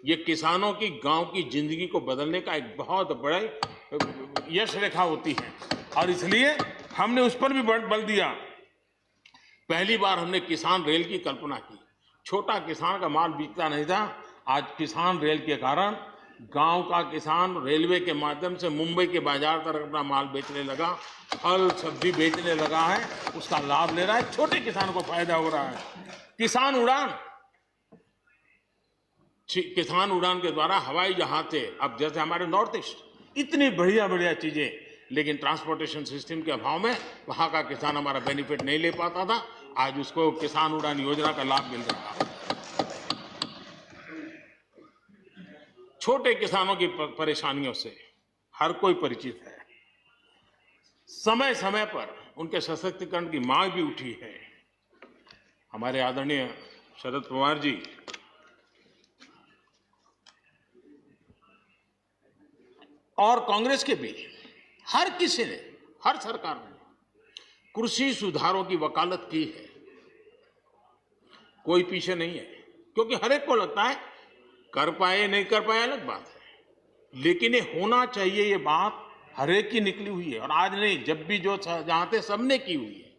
A: ये किसानों की गांव की जिंदगी को बदलने का एक बहुत बड़े यश रेखा होती है और इसलिए हमने उस पर भी बल दिया। पहली बार हमने किसान रेल की कल्पना की। छोटा किसान का माल बिकता नहीं था, आज किसान रेल के कारण गांव का किसान रेलवे के माध्यम से मुंबई के बाजार तक अपना माल बेचने लगा, फल सब्जी बेचने लगा है, उसका लाभ ले रहा है, छोटे किसान को फायदा हो रहा है। किसान उड़ान के द्वारा हवाई जहाज से, अब जैसे हमारे नॉर्थ ईस्ट इतनी बढ़िया बढ़िया चीजें, लेकिन ट्रांसपोर्टेशन सिस्टम के अभाव में वहां का किसान हमारा बेनिफिट नहीं ले पाता था, आज उसको किसान उड़ान योजना का लाभ मिल रहा है। छोटे किसानों की परेशानियों से हर कोई परिचित है। समय समय पर उनके सशक्तिकरण की मांग भी उठी है। हमारे आदरणीय शरद पवार जी और कांग्रेस के भी हर किसी ने, हर सरकार ने कृषि सुधारों की वकालत की है, कोई पीछे नहीं है, क्योंकि हर एक को लगता है कर पाए नहीं कर पाए अलग बात है, लेकिन ये होना चाहिए, ये बात हर एक की निकली हुई है। और आज नहीं, जब भी जो जहां थे सबने की हुई है।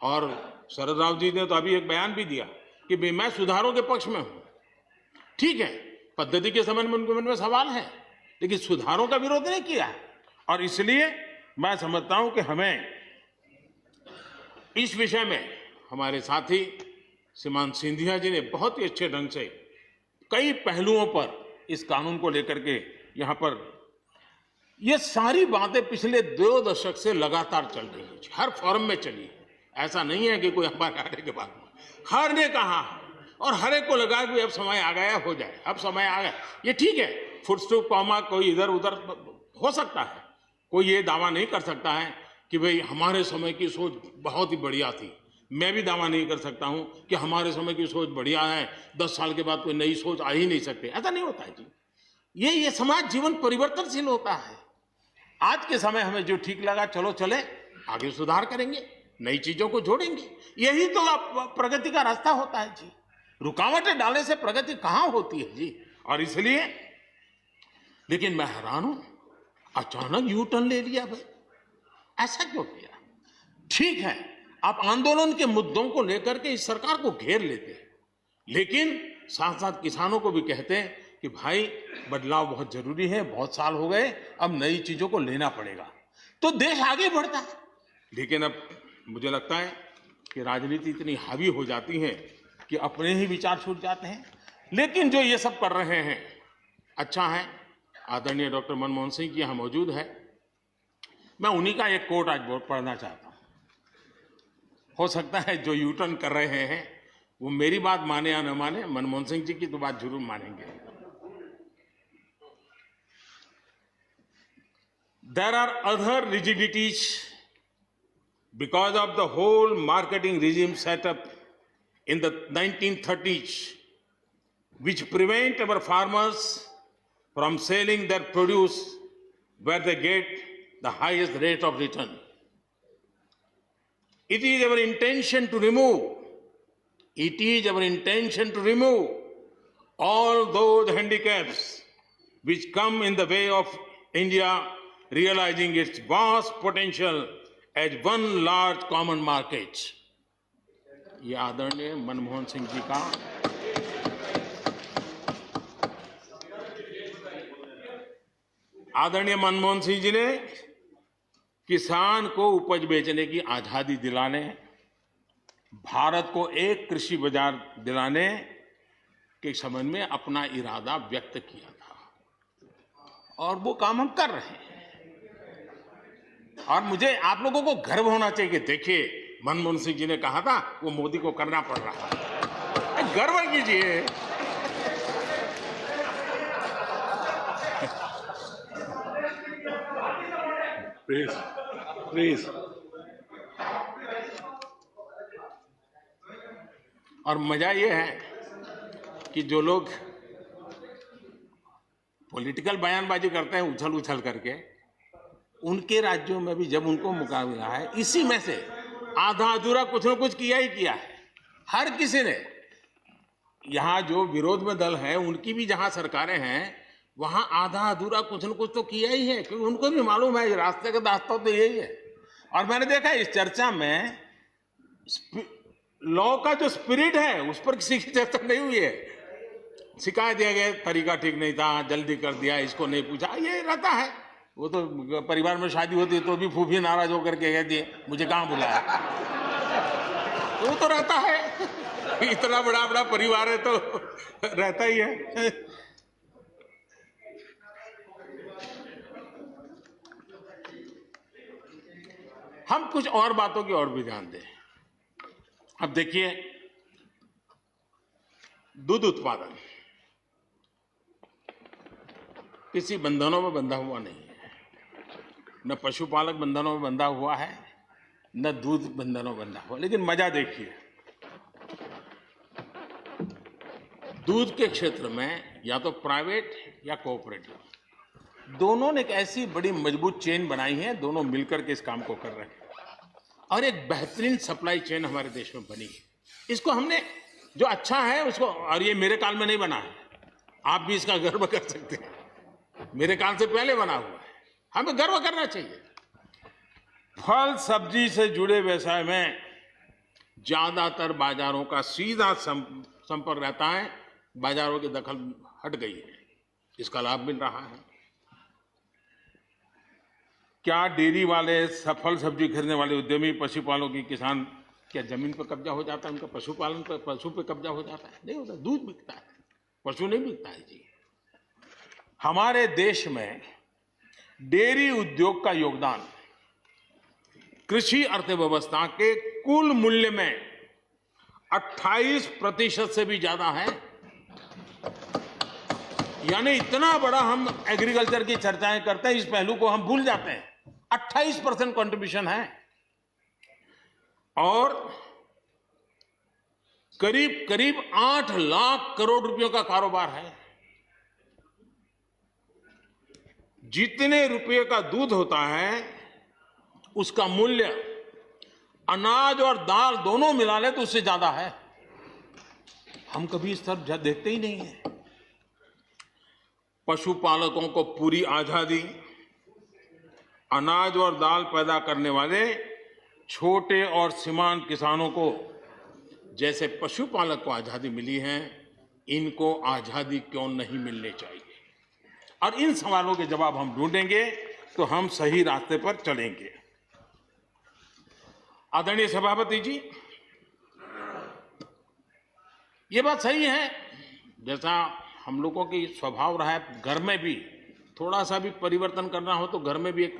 A: और शरद राव जी ने तो अभी एक बयान भी दिया कि भाई मैं सुधारों के पक्ष में हूं। ठीक है, पद्धति के संबंध में उनके मन में सवाल है, लेकिन सुधारों का विरोध नहीं किया है। और इसलिए मैं समझता हूं कि हमें इस विषय में हमारे साथी श्रीमान सिंधिया जी ने बहुत ही अच्छे ढंग से कई पहलुओं पर इस कानून को लेकर के यहाँ पर ये सारी बातें पिछले 2 दशक से लगातार चल रही है, हर फोरम में चली है। ऐसा नहीं है कि कोई हमारे आने के बाद हर ने कहा और हर एक को लगा कि अब समय आ गया, हो जाए, अब समय आ गया। ये ठीक है, फुट स्टॉप कॉमा कोई इधर उधर हो सकता है, कोई ये दावा नहीं कर सकता है कि भाई हमारे समय की सोच बहुत ही बढ़िया थी। मैं भी दावा नहीं कर सकता हूं कि हमारे समय की सोच बढ़िया है, 10 साल के बाद कोई नई सोच आ ही नहीं सकती। ऐसा नहीं होता है जी। ये समाज जीवन परिवर्तनशील होता है। आज के समय हमें जो ठीक लगा चलो चले, आगे सुधार करेंगे, नई चीजों को जोड़ेंगे। यही तो प्रगति का रास्ता होता है जी। रुकावटें डालने से प्रगति कहां होती है जी। और इसलिए, लेकिन मैं हैरान हूं, अचानक यू टर्न ले लिया भाई, ऐसा क्यों किया? ठीक है, आप आंदोलन के मुद्दों को लेकर के इस सरकार को घेर लेते हैं, लेकिन साथ साथ किसानों को भी कहते हैं कि भाई बदलाव बहुत जरूरी है, बहुत साल हो गए, अब नई चीजों को लेना पड़ेगा, तो देश आगे बढ़ता है। लेकिन अब मुझे लगता है कि राजनीति इतनी हावी हो जाती है कि अपने ही विचार छूट जाते हैं। लेकिन जो ये सब कर रहे हैं अच्छा है। आदरणीय डॉक्टर मनमोहन सिंह जी यहाँ मौजूद है, मैं उन्हीं का एक कोट आज पढ़ना चाहता हूँ। हो सकता है जो यू टर्न कर रहे हैं वो मेरी बात माने या न माने, मनमोहन सिंह जी की तो बात जरूर मानेंगे। There are other rigidities because of the whole marketing regime set up in the 1930s, which prevent our farmers from selling their produce where they get the highest rate of return. It is our intention to remove all those handicaps which come in the way of India realizing its vast potential as one large common market. ये आदरणीय मनमोहन सिंह जी का आदरणीय मनमोहन सिंह जी ने किसान को उपज बेचने की आजादी दिलाने, भारत को एक कृषि बाजार दिलाने के संबंध में अपना इरादा व्यक्त किया था और वो काम हम कर रहे हैं। और मुझे आप लोगों को गर्व होना चाहिए कि देखिए मनमोहन सिंह जी ने कहा था वो मोदी को करना पड़ रहा है, गर्व कीजिए। प्लीज। और मजा ये है कि जो लोग पॉलिटिकल बयानबाजी करते हैं उछल उछल करके, उनके राज्यों में भी जब उनको मौका मिला है, इसी में से आधा अधूरा कुछ न कुछ किया ही किया है हर किसी ने। यहां जो विरोध में दल है उनकी भी जहां सरकारें हैं वहां आधा अधूरा कुछ न कुछ तो किया ही है, क्योंकि उनको भी मालूम है रास्ते का रास्ता तो यही है। और मैंने देखा इस चर्चा में लॉ का जो स्पिरिट है उस पर किसी की चर्चा नहीं हुई है। शिकायत दिया गया तरीका ठीक नहीं था, जल्दी कर दिया, इसको नहीं पूछा, ये रहता है। वो तो परिवार में शादी होती तो भी फूफी नाराज होकर के कह दिए मुझे कहां बुलाया, वो तो रहता है। इतना बड़ा बड़ा परिवार है तो रहता ही है। हम कुछ और बातों की ओर भी ध्यान दें। अब देखिए, दूध उत्पादन किसी बंधनों में बंधा हुआ नहीं है, न पशुपालक बंधनों में बंधा हुआ है, न दूध बंधनों में बंधा हुआ। लेकिन मजा देखिए, दूध के क्षेत्र में या तो प्राइवेट या कोऑपरेटिव, दोनों ने एक ऐसी बड़ी मजबूत चेन बनाई है, दोनों मिलकर के इस काम को कर रहे हैं। और एक बेहतरीन सप्लाई चेन हमारे देश में बनी है। इसको हमने जो अच्छा है उसको, और ये मेरे काल में नहीं बना है, आप भी इसका गर्व कर सकते हैं, मेरे काल से पहले बना हुआ है, हमें गर्व करना चाहिए। फल सब्जी से जुड़े व्यवसाय में ज्यादातर बाजारों का सीधा संपर्क रहता है, बाजारों की दखल हट गई है, इसका लाभ मिल रहा है। क्या डेयरी वाले, फल सब्जी खरीदने वाले उद्यमी, पशुपालकों की किसान, क्या जमीन पर कब्जा हो जाता है उनका? पशुपालन पर, पशु पे कब्जा हो जाता है? नहीं होता, दूध बिकता है, पशु नहीं बिकता है जी। हमारे देश में डेयरी उद्योग का योगदान कृषि अर्थव्यवस्था के कुल मूल्य में 28% से भी ज्यादा है। यानी इतना बड़ा हम एग्रीकल्चर की चर्चाएं करते हैं, इस पहलू को हम भूल जाते हैं। 28% कंट्रीब्यूशन है और करीब करीब 8 लाख करोड़ रुपयों का कारोबार है। जितने रुपये का दूध होता है उसका मूल्य अनाज और दाल दोनों मिला ले तो उससे ज्यादा है। हम कभी इस तरफ देखते ही नहीं है। पशुपालकों को पूरी आजादी, अनाज और दाल पैदा करने वाले छोटे और सीमांत किसानों को जैसे पशुपालक को आजादी मिली है, इनको आजादी क्यों नहीं मिलनी चाहिए? और इन सवालों के जवाब हम ढूंढेंगे तो हम सही रास्ते पर चलेंगे। आदरणीय सभापति जी, ये बात सही है, जैसा हम लोगों की स्वभाव रहा है, घर में भी थोड़ा सा भी परिवर्तन करना हो तो घर में भी एक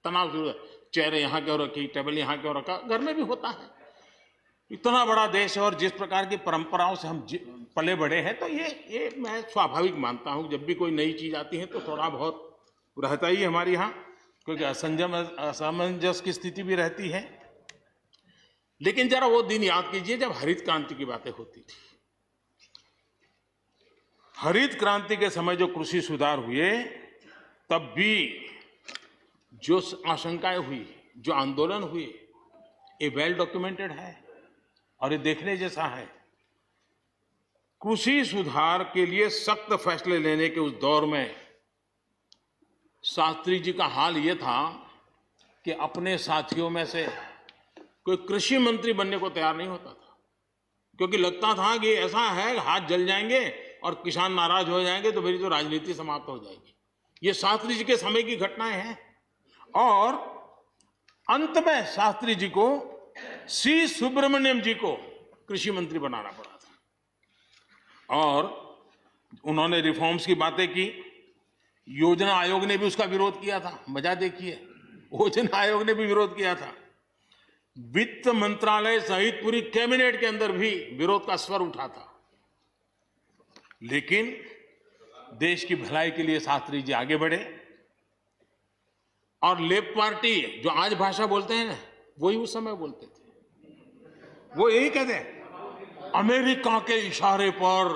A: तनाव शुरू है। चेयर यहाँ क्यों रखी, टेबल यहाँ क्यों रखा, घर में भी होता है। इतना बड़ा देश है और जिस प्रकार की परंपराओं से हम पले बढ़े हैं, तो ये मैं स्वाभाविक मानता हूँ। जब भी कोई नई चीज आती है तो थोड़ा बहुत रहता ही हमारे यहाँ, क्योंकि असमंजस की स्थिति भी रहती है। लेकिन जरा वो दिन याद कीजिए जब हरित क्रांति की बातें होती थी। हरित क्रांति के समय जो कृषि सुधार हुए, तब भी जो आशंकाएं हुई, जो आंदोलन हुए, ये वेल डॉक्यूमेंटेड है और ये देखने जैसा है। कृषि सुधार के लिए सख्त फैसले लेने के उस दौर में शास्त्री जी का हाल ये था कि अपने साथियों में से कोई कृषि मंत्री बनने को तैयार नहीं होता था, क्योंकि लगता था कि ऐसा है हाथ जल जाएंगे और किसान नाराज हो जाएंगे तो मेरी तो राजनीति समाप्त हो जाएगी। ये शास्त्री जी के समय की घटनाएं हैं। और अंत में शास्त्री जी को सी सुब्रमण्यम जी को कृषि मंत्री बनाना पड़ा था और उन्होंने रिफॉर्म्स की बातें की। योजना आयोग ने भी उसका विरोध किया था। मजा देखिए, योजना आयोग ने भी विरोध किया था। वित्त मंत्रालय सहित पूरी कैबिनेट के अंदर भी विरोध का स्वर उठा था। लेकिन देश की भलाई के लिए शास्त्री जी आगे बढ़े और लेफ्ट पार्टी जो आज भाषा बोलते हैं ना, वही उस समय बोलते थे। वो यही कहते हैं, अमेरिका के इशारे पर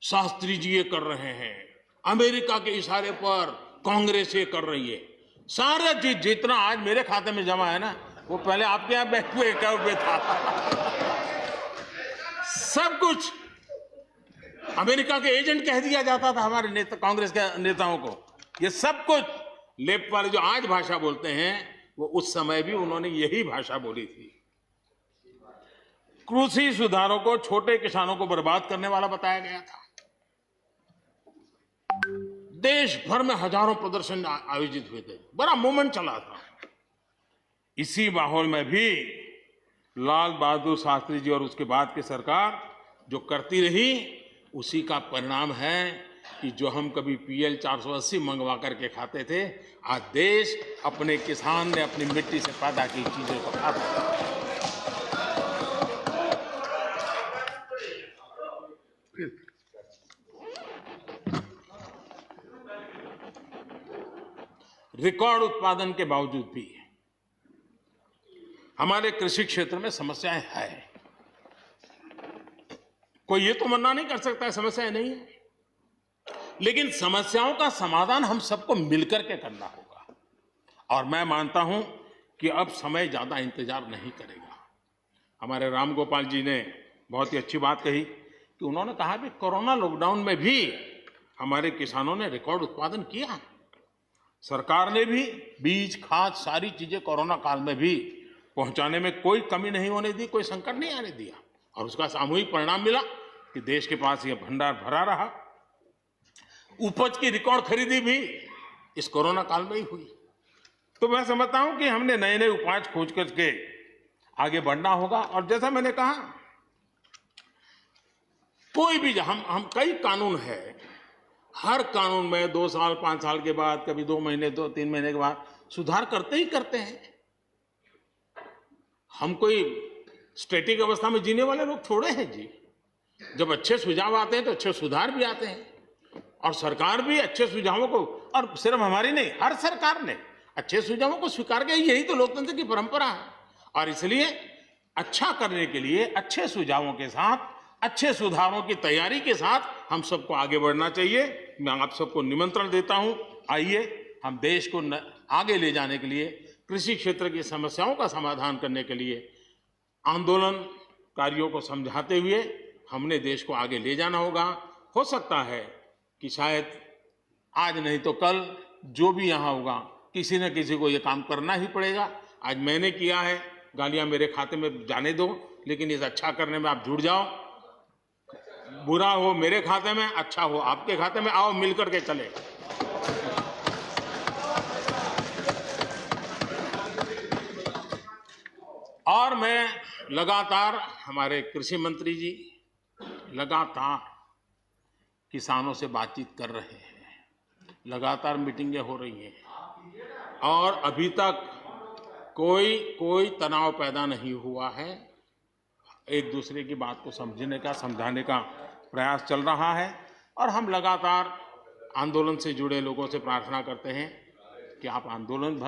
A: शास्त्री जी ये कर रहे हैं, अमेरिका के इशारे पर कांग्रेस ये कर रही है। सारा चीज जितना आज मेरे खाते में जमा है ना, वो पहले आपके यहाँ बैठे हुए था। सब कुछ अमेरिका के एजेंट कह दिया जाता था हमारे नेता, कांग्रेस के नेताओं को। ये सब कुछ लेफ्ट वाले जो आज भाषा बोलते हैं, वो उस समय भी उन्होंने यही भाषा बोली थी। कृषि सुधारों को छोटे किसानों को बर्बाद करने वाला बताया गया था। देश भर में हजारों प्रदर्शन आयोजित हुए थे, बड़ा मूवमेंट चला था। इसी माहौल में भी लाल बहादुर शास्त्री जी और उसके बाद की सरकार जो करती रही, उसी का परिणाम है कि जो हम कभी PL 480 मंगवा करके खाते थे, आज देश अपने किसान ने अपनी मिट्टी से पैदा की चीजों को खाता है। रिकॉर्ड उत्पादन के बावजूद भी हमारे कृषि क्षेत्र में समस्याएं हैं। कोई ये तो मना नहीं कर सकता है समस्याएं नहीं है, लेकिन समस्याओं का समाधान हम सबको मिलकर के करना होगा। और मैं मानता हूं कि अब समय ज़्यादा इंतजार नहीं करेगा। हमारे राम गोपाल जी ने बहुत ही अच्छी बात कही कि उन्होंने कहा कि कोरोना लॉकडाउन में भी हमारे किसानों ने रिकॉर्ड उत्पादन किया। सरकार ने भी बीज, खाद, सारी चीजें कोरोना काल में भी पहुंचाने में कोई कमी नहीं होने दी, कोई संकट नहीं आने दिया, और उसका सामूहिक परिणाम मिला कि देश के पास यह भंडार भरा रहा। उपज की रिकॉर्ड खरीदी भी इस कोरोना काल में ही हुई। तो मैं समझता हूं कि हमने नए नए उपाय खोज करके आगे बढ़ना होगा। और जैसा मैंने कहा, कोई भी हम कई कानून है, हर कानून में 2 साल 5 साल के बाद, कभी 2 महीने 2-3 महीने के बाद सुधार करते ही करते हैं। हम कोई स्टैटिक अवस्था में जीने वाले लोग थोड़े हैं जी। जब अच्छे सुझाव आते हैं तो अच्छे सुधार भी आते हैं, और सरकार भी अच्छे सुझावों को, और सिर्फ हमारी नहीं, हर सरकार ने अच्छे सुझावों को स्वीकार किया। यही तो लोकतंत्र की परंपरा है। और इसलिए अच्छा करने के लिए अच्छे सुझावों के साथ, अच्छे सुधारों की तैयारी के साथ हम सबको आगे बढ़ना चाहिए। मैं आप सबको निमंत्रण देता हूं, आइए हम देश को आगे ले जाने के लिए, कृषि क्षेत्र की समस्याओं का समाधान करने के लिए आंदोलनकारियों को समझाते हुए हमने देश को आगे ले जाना होगा। हो सकता है कि शायद आज नहीं तो कल जो भी यहाँ होगा, किसी न किसी को ये काम करना ही पड़ेगा। आज मैंने किया है, गालियां मेरे खाते में जाने दो, लेकिन इस अच्छा करने में आप जुड़ जाओ। बुरा हो मेरे खाते में, अच्छा हो आपके खाते में, आओ मिलकर के चले। और मैं लगातार, हमारे कृषि मंत्री जी लगातार किसानों से बातचीत कर रहे हैं, लगातार मीटिंगें हो रही हैं, और अभी तक कोई तनाव पैदा नहीं हुआ है। एक दूसरे की बात को समझने का, समझाने का प्रयास चल रहा है। और हम लगातार आंदोलन से जुड़े लोगों से प्रार्थना करते हैं कि आप आंदोलन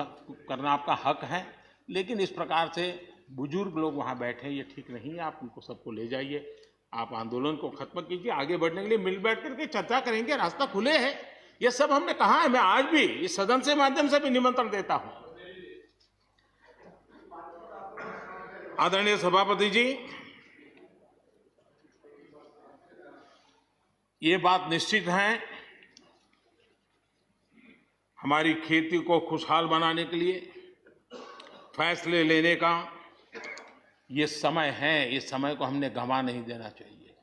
A: करना आपका हक है, लेकिन इस प्रकार से बुजुर्ग लोग वहाँ बैठे, ये ठीक नहीं है। आप उनको सबको ले जाइए, आप आंदोलन को खत्म कीजिए। आगे बढ़ने के लिए मिल बैठ करके चर्चा करेंगे, रास्ता खुले है। ये सब हमने कहा है। मैं आज भी इस सदन से माध्यम से भी निमंत्रण देता हूं। आदरणीय सभापति जी, ये बात निश्चित है, हमारी खेती को खुशहाल बनाने के लिए फैसले लेने का ये समय है। इस समय को हमने गंवा नहीं देना चाहिए।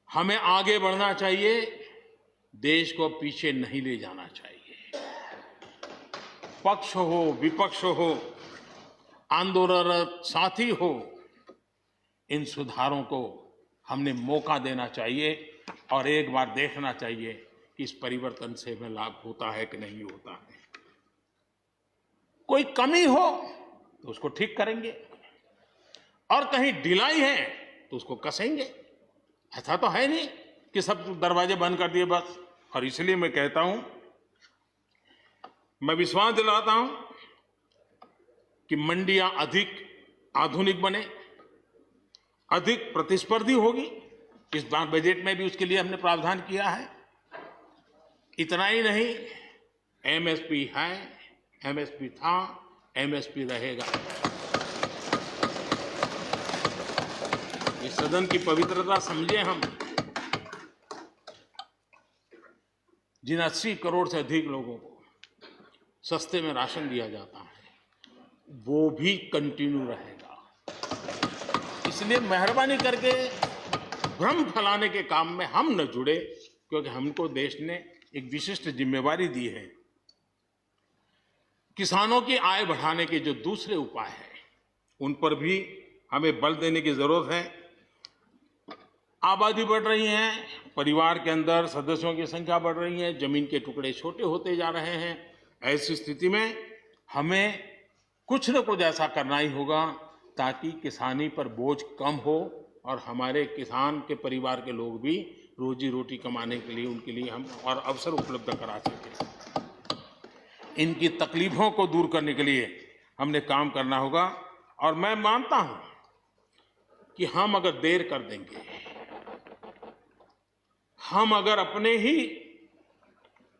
A: हमें आगे बढ़ना चाहिए, देश को पीछे नहीं ले जाना चाहिए। पक्ष हो, विपक्ष हो, आंदोलनरत साथी हो, इन सुधारों को हमने मौका देना चाहिए, और एक बार देखना चाहिए कि इस परिवर्तन से हमें लाभ होता है कि नहीं होता है। कोई कमी हो तो उसको ठीक करेंगे, और कहीं ढिलाई है तो उसको कसेंगे। ऐसा तो है नहीं कि सब दरवाजे बंद कर दिए बस। और इसलिए मैं कहता हूं, मैं विश्वास दिलाता हूं कि मंडियां अधिक आधुनिक बने, अधिक प्रतिस्पर्धी होगी। इस बार बजट में भी उसके लिए हमने प्रावधान किया है। इतना ही नहीं, एमएसपी है, एमएसपी था, एमएसपी रहेगा। इस सदन की पवित्रता समझे हम। जिन 80 करोड़ से अधिक लोगों को सस्ते में राशन दिया जाता है, वो भी कंटिन्यू रहेगा। इसलिए मेहरबानी करके भ्रम फैलाने के काम में हम न जुड़े, क्योंकि हमको देश ने एक विशिष्ट जिम्मेवारी दी है। किसानों की आय बढ़ाने के जो दूसरे उपाय हैं, उन पर भी हमें बल देने की जरूरत है। आबादी बढ़ रही है, परिवार के अंदर सदस्यों की संख्या बढ़ रही है, जमीन के टुकड़े छोटे होते जा रहे हैं। ऐसी स्थिति में हमें कुछ न कुछ ऐसा करना ही होगा ताकि किसानी पर बोझ कम हो, और हमारे किसान के परिवार के लोग भी रोजी रोटी कमाने के लिए, उनके लिए हम और अवसर उपलब्ध करा सकें। इनकी तकलीफों को दूर करने के लिए हमने काम करना होगा। और मैं मानता हूं कि हम अगर देर कर देंगे, हम अगर अपने ही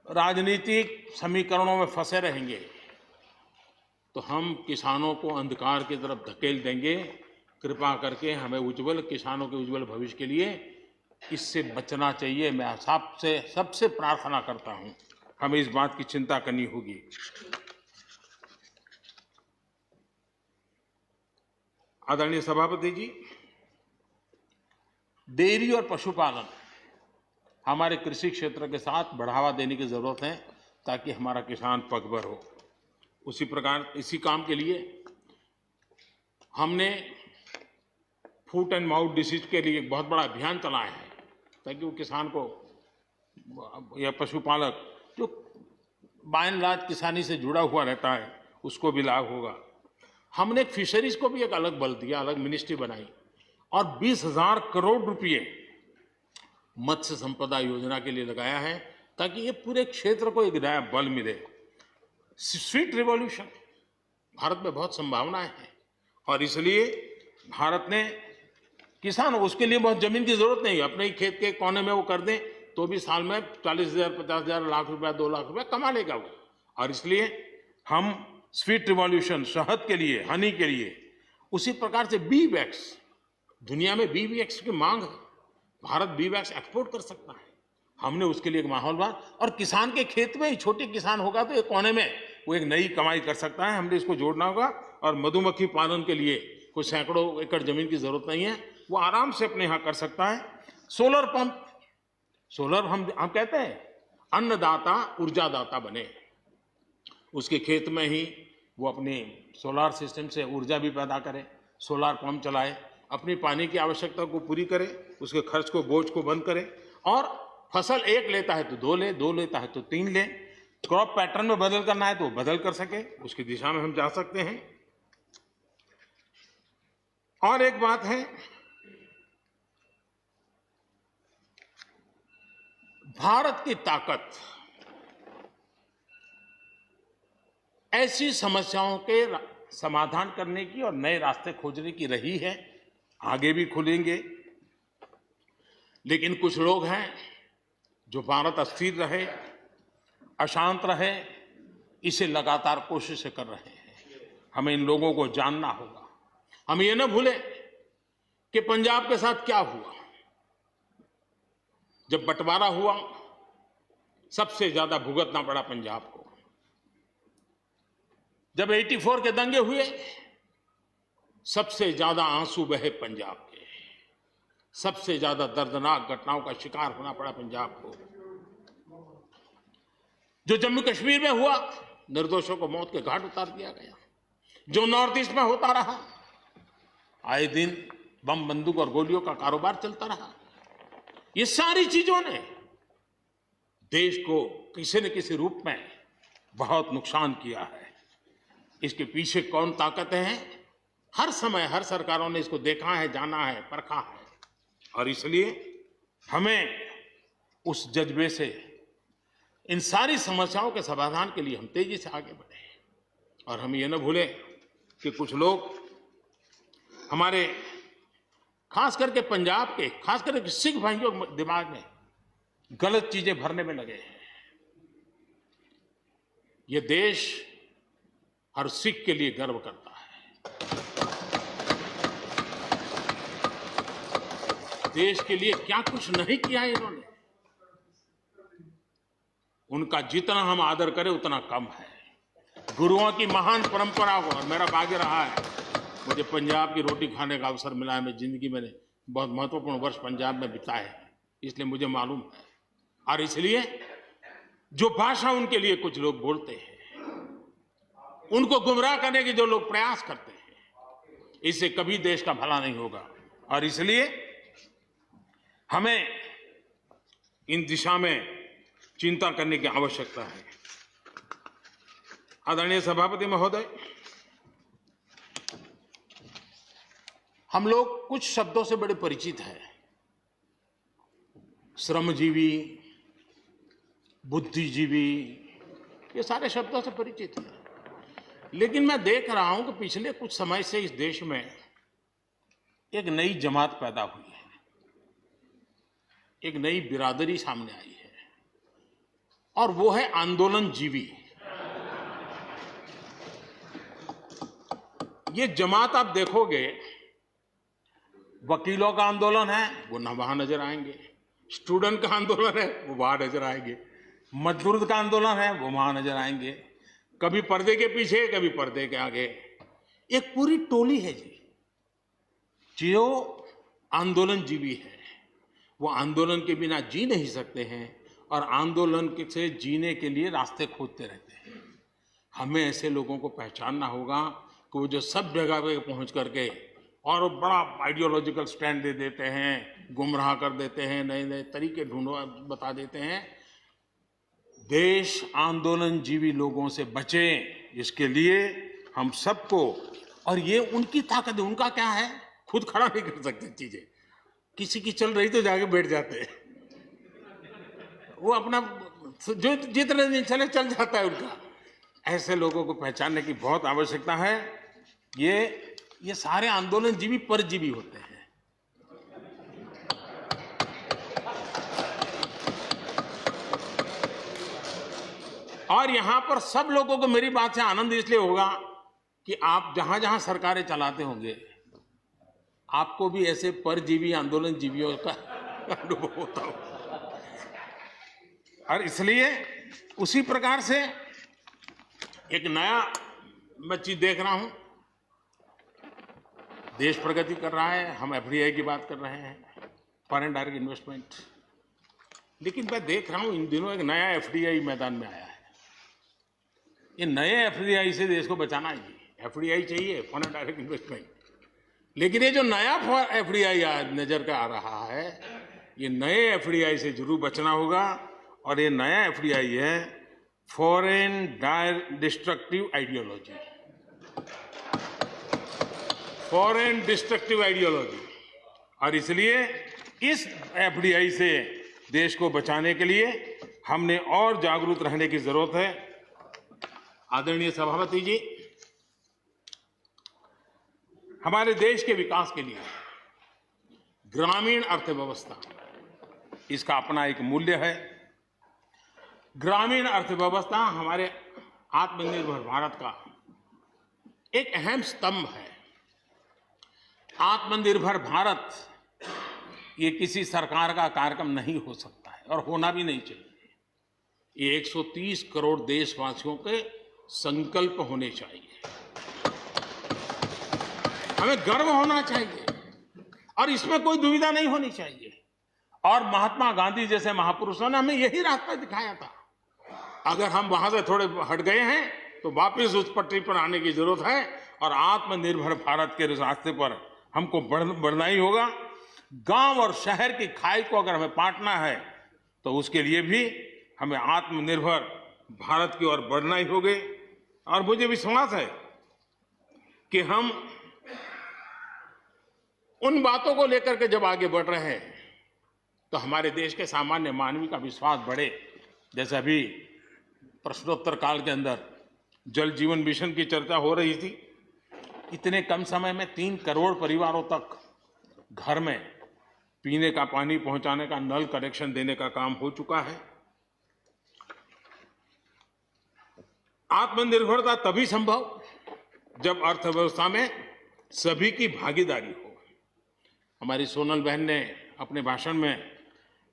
A: राजनीतिक समीकरणों में फंसे रहेंगे, तो हम किसानों को अंधकार की तरफ धकेल देंगे। कृपा करके हमें उज्जवल किसानों के उज्जवल भविष्य के लिए इससे बचना चाहिए। मैं आपसे सबसे प्रार्थना करता हूं, हमें इस बात की चिंता करनी होगी। आदरणीय सभापति जी, डेयरी और पशुपालन हमारे कृषि क्षेत्र के साथ बढ़ावा देने की जरूरत है ताकि हमारा किसान पगभर हो। उसी प्रकार इसी काम के लिए हमने फुट एंड माउथ डिसीज के लिए एक बहुत बड़ा अभियान चलाया है ताकि वो किसान को या पशुपालक जो बाय एंड लार्ज किसानी से जुड़ा हुआ रहता है उसको भी लाभ होगा। हमने फिशरीज को भी एक अलग बल दिया, अलग मिनिस्ट्री बनाई और 20,000 करोड़ रुपए मत्स्य संपदा योजना के लिए लगाया है ताकि ये पूरे क्षेत्र को एक नया बल मिले। स्वीट रिवॉल्यूशन, भारत में बहुत संभावनाएं हैं और इसलिए भारत ने किसान, उसके लिए बहुत जमीन की जरूरत नहीं है, अपने ही खेत के कोने में वो कर दें तो भी साल में 40,000, 50,000, लाख रुपया, 2 लाख रुपया कमा लेगा वो। और इसलिए हम स्वीट रिवॉल्यूशन, शहद के लिए, हनी के लिए, उसी प्रकार से बी वैक्स, दुनिया में बी वैक्स की मांग है, भारत बी वैक्स एक्सपोर्ट कर सकता है। हमने उसके लिए एक माहौल बना और किसान के खेत में ही छोटे किसान होगा तो एक कोने में वो एक नई कमाई कर सकता है। हमने इसको जोड़ना होगा और मधुमक्खी पालन के लिए कोई सैकड़ों एकड़ जमीन की जरूरत नहीं है, वो आराम से अपने यहां कर सकता है। सोलर पंप, सोलर हम कहते हैं अन्नदाता ऊर्जादाता बने, उसके खेत में ही वो अपने सोलार सिस्टम से ऊर्जा भी पैदा करे, सोलार पंप चलाए, अपनी पानी की आवश्यकता को पूरी करे, उसके खर्च को, बोझ को बंद करे और फसल एक लेता है तो 2 ले, 2 लेता है तो 3 ले। क्रॉप पैटर्न में बदल करना है तो बदल कर सके, उसकी दिशा में हम जा सकते हैं। और एक बात है, भारत की ताकत ऐसी समस्याओं के समाधान करने की और नए रास्ते खोजने की रही है, आगे भी खुलेंगे। लेकिन कुछ लोग हैं जो भारत अस्थिर रहे, अशांत रहे, इसे लगातार कोशिशें कर रहे हैं। हमें इन लोगों को जानना होगा। हम ये न भूलें कि पंजाब के साथ क्या हुआ। जब बंटवारा हुआ सबसे ज्यादा भुगतना पड़ा पंजाब को। जब 84 के दंगे हुए सबसे ज्यादा आंसू बहे पंजाब के, सबसे ज्यादा दर्दनाक घटनाओं का शिकार होना पड़ा पंजाब को। जो जम्मू कश्मीर में हुआ, निर्दोषों को मौत के घाट उतार दिया गया। जो नॉर्थ ईस्ट में होता रहा, आए दिन बम, बंदूक और गोलियों का कारोबार चलता रहा। ये सारी चीजों ने देश को किसी न किसी रूप में बहुत नुकसान किया है। इसके पीछे कौन ताकतें हैं, हर समय हर सरकारों ने इसको देखा है, जाना है, परखा है। और इसलिए हमें उस जज्बे से इन सारी समस्याओं के समाधान के लिए हम तेजी से आगे बढ़े। और हम ये न भूलें कि कुछ लोग हमारे, खास करके पंजाब के, खास करके सिख भाइयों के दिमाग में गलत चीजें भरने में लगे हैं। ये देश हर सिख के लिए गर्व करता है। देश के लिए क्या कुछ नहीं किया इन्होंने, उनका जितना हम आदर करें उतना कम है। गुरुओं की महान परंपरा को, और मेरा भाग्य रहा है मुझे पंजाब की रोटी खाने का अवसर मिला है। मैं जिंदगी में बहुत महत्वपूर्ण वर्ष पंजाब में बिताए हैं, इसलिए मुझे मालूम है। और इसलिए जो भाषा उनके लिए कुछ लोग बोलते हैं, उनको गुमराह करने के जो लोग प्रयास करते हैं, इससे कभी देश का भला नहीं होगा। और इसलिए हमें इन दिशा में चिंता करने की आवश्यकता है। आदरणीय सभापति महोदय, हम लोग कुछ शब्दों से बड़े परिचित हैं। श्रमजीवी, बुद्धिजीवी, ये सारे शब्दों से परिचित हैं। लेकिन मैं देख रहा हूं कि पिछले कुछ समय से इस देश में एक नई जमात पैदा हुई है, एक नई बिरादरी सामने आई है, और वो है आंदोलन जीवी। ये जमात आप देखोगे, वकीलों का आंदोलन है वो न वहां नजर आएंगे, स्टूडेंट का आंदोलन है वो वहां नजर आएंगे, मजदूर का आंदोलन है वो वहां नजर आएंगे, कभी पर्दे के पीछे कभी पर्दे के आगे। एक पूरी टोली है जी जो आंदोलन जीवी है। वो आंदोलन के बिना जी नहीं सकते हैं और आंदोलन से जीने के लिए रास्ते खोजते रहते हैं। हमें ऐसे लोगों को पहचानना होगा कि वो जो सब जगह पे पहुंच करके और बड़ा आइडियोलॉजिकल स्टैंड दे देते हैं, गुमराह कर देते हैं, नए नए तरीके बता देते हैं। देश आंदोलन जीवी लोगों से बचे, इसके लिए हम सबको, और ये उनकी ताकत है। उनका क्या है, खुद खड़ा नहीं कर सकते चीजें, किसी की चल रही तो जाके बैठ जाते हैं, वो अपना जो जितने दिन चले चल जाता है उनका। ऐसे लोगों को पहचानने की बहुत आवश्यकता है। ये सारे आंदोलन जीवी परजीवी होते हैं। और यहां पर सब लोगों को मेरी बात से आनंद इसलिए होगा कि आप जहां जहां सरकारें चलाते होंगे, आपको भी ऐसे परजीवी आंदोलन जीवियों का अनुभव होता हो। और इसलिए उसी प्रकार से एक नया मैं चीज देख रहा हूं, देश प्रगति कर रहा है, हम एफडीआई की बात कर रहे हैं, फॉरेन डायरेक्ट इन्वेस्टमेंट, लेकिन मैं देख रहा हूं इन दिनों एक नया एफडीआई मैदान में आया है। ये नए एफडीआई से देश को बचाना है। एफडीआई चाहिए, फॉरेन डायरेक्ट इन्वेस्टमेंट, लेकिन ये जो नया एफडीआई नजर का आ रहा है, ये नए एफडीआई से जरूर बचना होगा। और ये नया एफडीआई है foreign destructive ideology, foreign destructive ideology. और इसलिए इस एफडीआई से देश को बचाने के लिए हमने और जागरूक रहने की जरूरत है। आदरणीय सभापति जी, हमारे देश के विकास के लिए ग्रामीण अर्थव्यवस्था, इसका अपना एक मूल्य है। ग्रामीण अर्थव्यवस्था हमारे आत्मनिर्भर भारत का एक अहम स्तंभ है। आत्मनिर्भर भारत ये किसी सरकार का कार्यक्रम नहीं हो सकता है और होना भी नहीं चाहिए। ये 130 करोड़ देशवासियों के संकल्प होने चाहिए। हमें गर्व होना चाहिए और इसमें कोई दुविधा नहीं होनी चाहिए। और महात्मा गांधी जैसे महापुरुषों ने हमें यही रास्ता दिखाया था। अगर हम वहां से थोड़े हट गए हैं तो वापस उस पटरी पर आने की जरूरत है और आत्मनिर्भर भारत के रास्ते पर हमको बढ़ना ही होगा। गांव और शहर की खाई को अगर हमें बांटना है तो उसके लिए भी हमें आत्मनिर्भर भारत की ओर बढ़ना ही होगा। और मुझे विश्वास है कि हम उन बातों को लेकर के जब आगे बढ़ रहे हैं तो हमारे देश के सामान्य मानवी का विश्वास बढ़े। जैसे अभी प्रश्नोत्तर काल के अंदर जल जीवन मिशन की चर्चा हो रही थी। इतने कम समय में 3 करोड़ परिवारों तक घर में पीने का पानी पहुंचाने का नल कनेक्शन देने का काम हो चुका है। आत्मनिर्भरता तभी संभव जब अर्थव्यवस्था में सभी की भागीदारी हो। हमारी सोनल बहन ने अपने भाषण में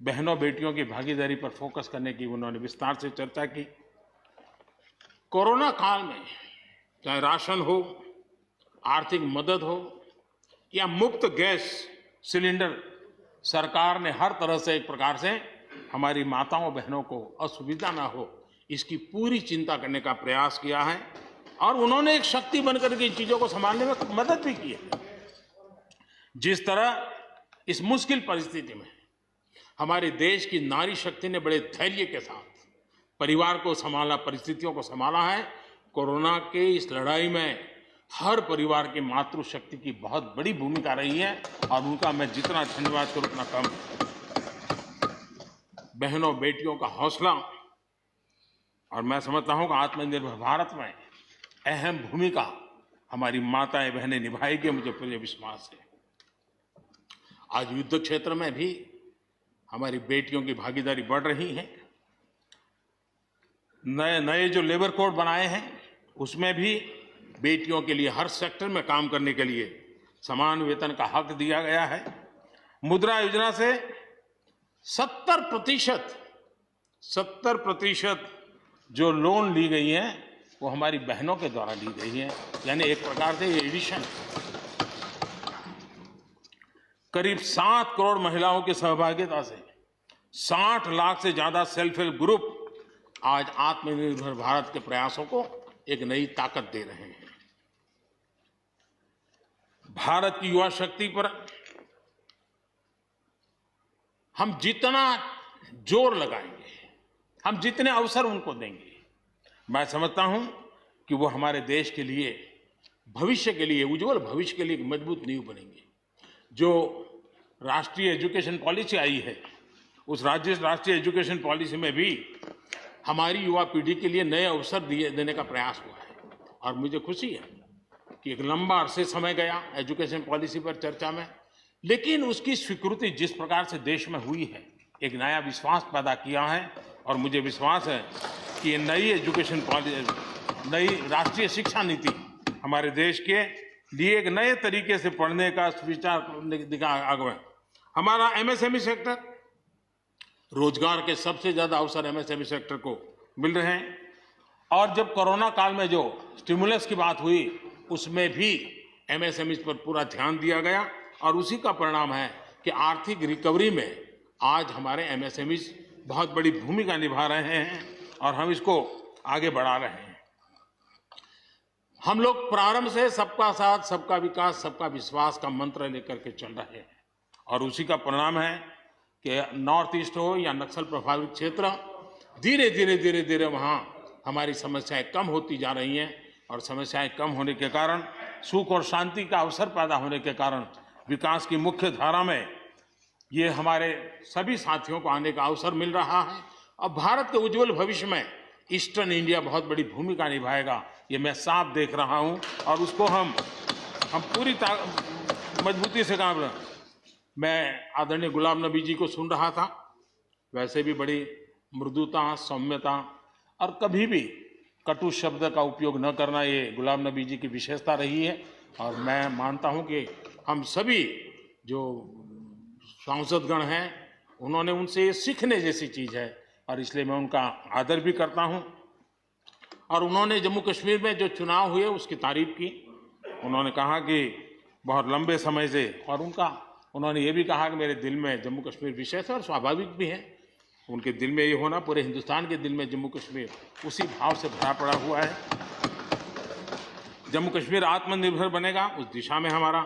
A: बहनों बेटियों की भागीदारी पर फोकस करने की उन्होंने विस्तार से चर्चा की। कोरोना काल में चाहे राशन हो, आर्थिक मदद हो या मुफ्त गैस सिलेंडर, सरकार ने हर तरह से एक प्रकार से हमारी माताओं बहनों को असुविधा ना हो इसकी पूरी चिंता करने का प्रयास किया है। और उन्होंने एक शक्ति बनकर के इन चीजों को संभालने में मदद भी की है। जिस तरह इस मुश्किल परिस्थिति में हमारे देश की नारी शक्ति ने बड़े धैर्य के साथ परिवार को संभाला, परिस्थितियों को संभाला है। कोरोना के इस लड़ाई में हर परिवार की मातृशक्ति की बहुत बड़ी भूमिका रही है और उनका मैं जितना धन्यवाद करूं उतना कम। बहनों बेटियों का हौसला, और मैं समझता हूं कि आत्मनिर्भर भारत में अहम भूमिका हमारी माताएं बहनें निभाएगी, मुझे पूरे विश्वास है। आज युद्ध क्षेत्र में भी हमारी बेटियों की भागीदारी बढ़ रही है। नए जो लेबर कोड बनाए हैं उसमें भी बेटियों के लिए हर सेक्टर में काम करने के लिए समान वेतन का हक दिया गया है। मुद्रा योजना से 70% जो लोन ली गई हैं वो हमारी बहनों के द्वारा ली गई हैं, यानी एक प्रकार से ये एडिशन। करीब 7 करोड़ महिलाओं की सहभागिता से 60 लाख से ज्यादा सेल्फ हेल्प ग्रुप आज आत्मनिर्भर भारत के प्रयासों को एक नई ताकत दे रहे हैं। भारत की युवा शक्ति पर हम जितना जोर लगाएंगे, हम जितने अवसर उनको देंगे, मैं समझता हूं कि वो हमारे देश के लिए, भविष्य के लिए, उज्जवल भविष्य के लिए एक मजबूत नींव बनेंगे। जो राष्ट्रीय एजुकेशन पॉलिसी आई है, उस राष्ट्रीय एजुकेशन पॉलिसी में भी हमारी युवा पीढ़ी के लिए नए अवसर देने का प्रयास हुआ है। और मुझे खुशी है कि एक लंबा अरसे समय गया एजुकेशन पॉलिसी पर चर्चा में, लेकिन उसकी स्वीकृति जिस प्रकार से देश में हुई है, एक नया विश्वास पैदा किया है। और मुझे विश्वास है कि ये नई एजुकेशन पॉलिसी, नई राष्ट्रीय शिक्षा नीति हमारे देश के लिए एक नए तरीके से पढ़ने का विचार दिखा आगे। हमारा एमएसएमई सेक्टर, रोजगार के सबसे ज्यादा अवसर एमएसएमई सेक्टर को मिल रहे हैं। और जब कोरोना काल में जो स्टिमुलस की बात हुई, उसमें भी एमएसएमई पर पूरा ध्यान दिया गया और उसी का परिणाम है कि आर्थिक रिकवरी में आज हमारे एमएसएमई बहुत बड़ी भूमिका निभा रहे हैं और हम इसको आगे बढ़ा रहे हैं। हम लोग प्रारंभ से सबका साथ, सबका विकास, सबका विश्वास का मंत्र लेकर के चल रहे हैं और उसी का परिणाम है कि नॉर्थ ईस्ट हो या नक्सल प्रभावित क्षेत्र, धीरे धीरे वहाँ हमारी समस्याएं कम होती जा रही हैं। और समस्याएं कम होने के कारण, सुख और शांति का अवसर पैदा होने के कारण विकास की मुख्य धारा में ये हमारे सभी साथियों को आने का अवसर मिल रहा है। अब भारत के उज्जवल भविष्य में ईस्टर्न इंडिया बहुत बड़ी भूमिका निभाएगा, ये मैं साफ देख रहा हूँ और उसको हम पूरी मजबूती से काम रहे। मैं आदरणीय गुलाम नबी जी को सुन रहा था, वैसे भी बड़ी मृदुता, सौम्यता और कभी भी कटु शब्द का उपयोग न करना, ये गुलाम नबी जी की विशेषता रही है। और मैं मानता हूँ कि हम सभी जो सांसदगण हैं, उन्होंने उनसे ये सीखने जैसी चीज़ है और इसलिए मैं उनका आदर भी करता हूँ। और उन्होंने जम्मू कश्मीर में जो चुनाव हुए उसकी तारीफ की। उन्होंने कहा कि बहुत लंबे समय से, और उन्होंने ये भी कहा कि मेरे दिल में जम्मू कश्मीर विशेष है और स्वाभाविक भी है। उनके दिल में ये होना, पूरे हिंदुस्तान के दिल में जम्मू कश्मीर उसी भाव से भरा पड़ा हुआ है। जम्मू कश्मीर आत्मनिर्भर बनेगा, उस दिशा में हमारा,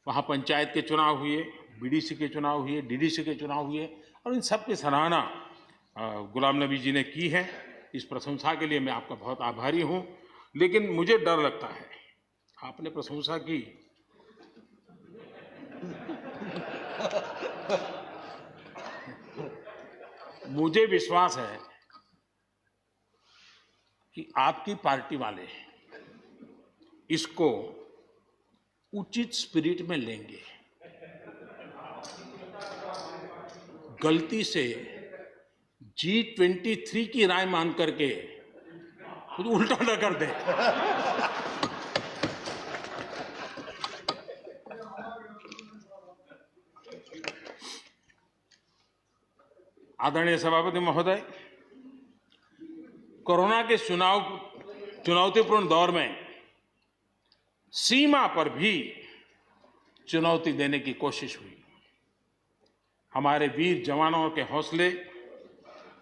A: वहाँ पंचायत के चुनाव हुए, बीडीसी के चुनाव हुए, डीडीसी के चुनाव हुए और इन सब की सराहना गुलाम नबी जी ने की है। इस प्रशंसा के लिए मैं आपका बहुत आभारी हूँ। लेकिन मुझे डर लगता है, आपने प्रशंसा की मुझे विश्वास है कि आपकी पार्टी वाले इसको उचित स्पिरिट में लेंगे। गलती से G23 की राय मान करके कुछ उल्टा न कर दे। आदरणीय सभापति महोदय, कोरोना के चुनौतीपूर्ण दौर में सीमा पर भी चुनौती देने की कोशिश हुई। हमारे वीर जवानों के हौसले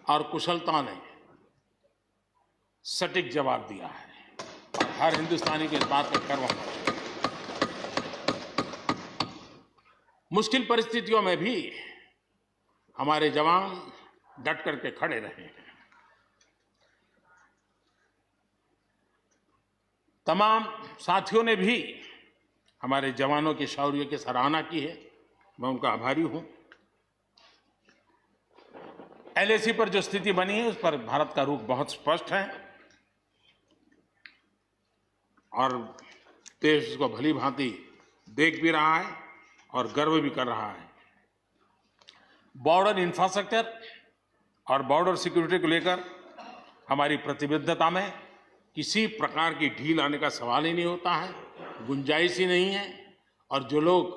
A: और कुशलता ने सटीक जवाब दिया है और हर हिंदुस्तानी के इस बात का गर्व होना चाहिए। मुश्किल परिस्थितियों में भी हमारे जवान डट करके खड़े रहे हैं। तमाम साथियों ने भी हमारे जवानों के शौर्य की सराहना की है, मैं उनका आभारी हूं। LAC पर जो स्थिति बनी है उस पर भारत का रुख बहुत स्पष्ट है और देश उसको भली भांति देख भी रहा है और गर्व भी कर रहा है। बॉर्डर इंफ्रास्ट्रक्चर और बॉर्डर सिक्योरिटी को लेकर हमारी प्रतिबद्धता में किसी प्रकार की ढील आने का सवाल ही नहीं होता है, गुंजाइश ही नहीं है। और जो लोग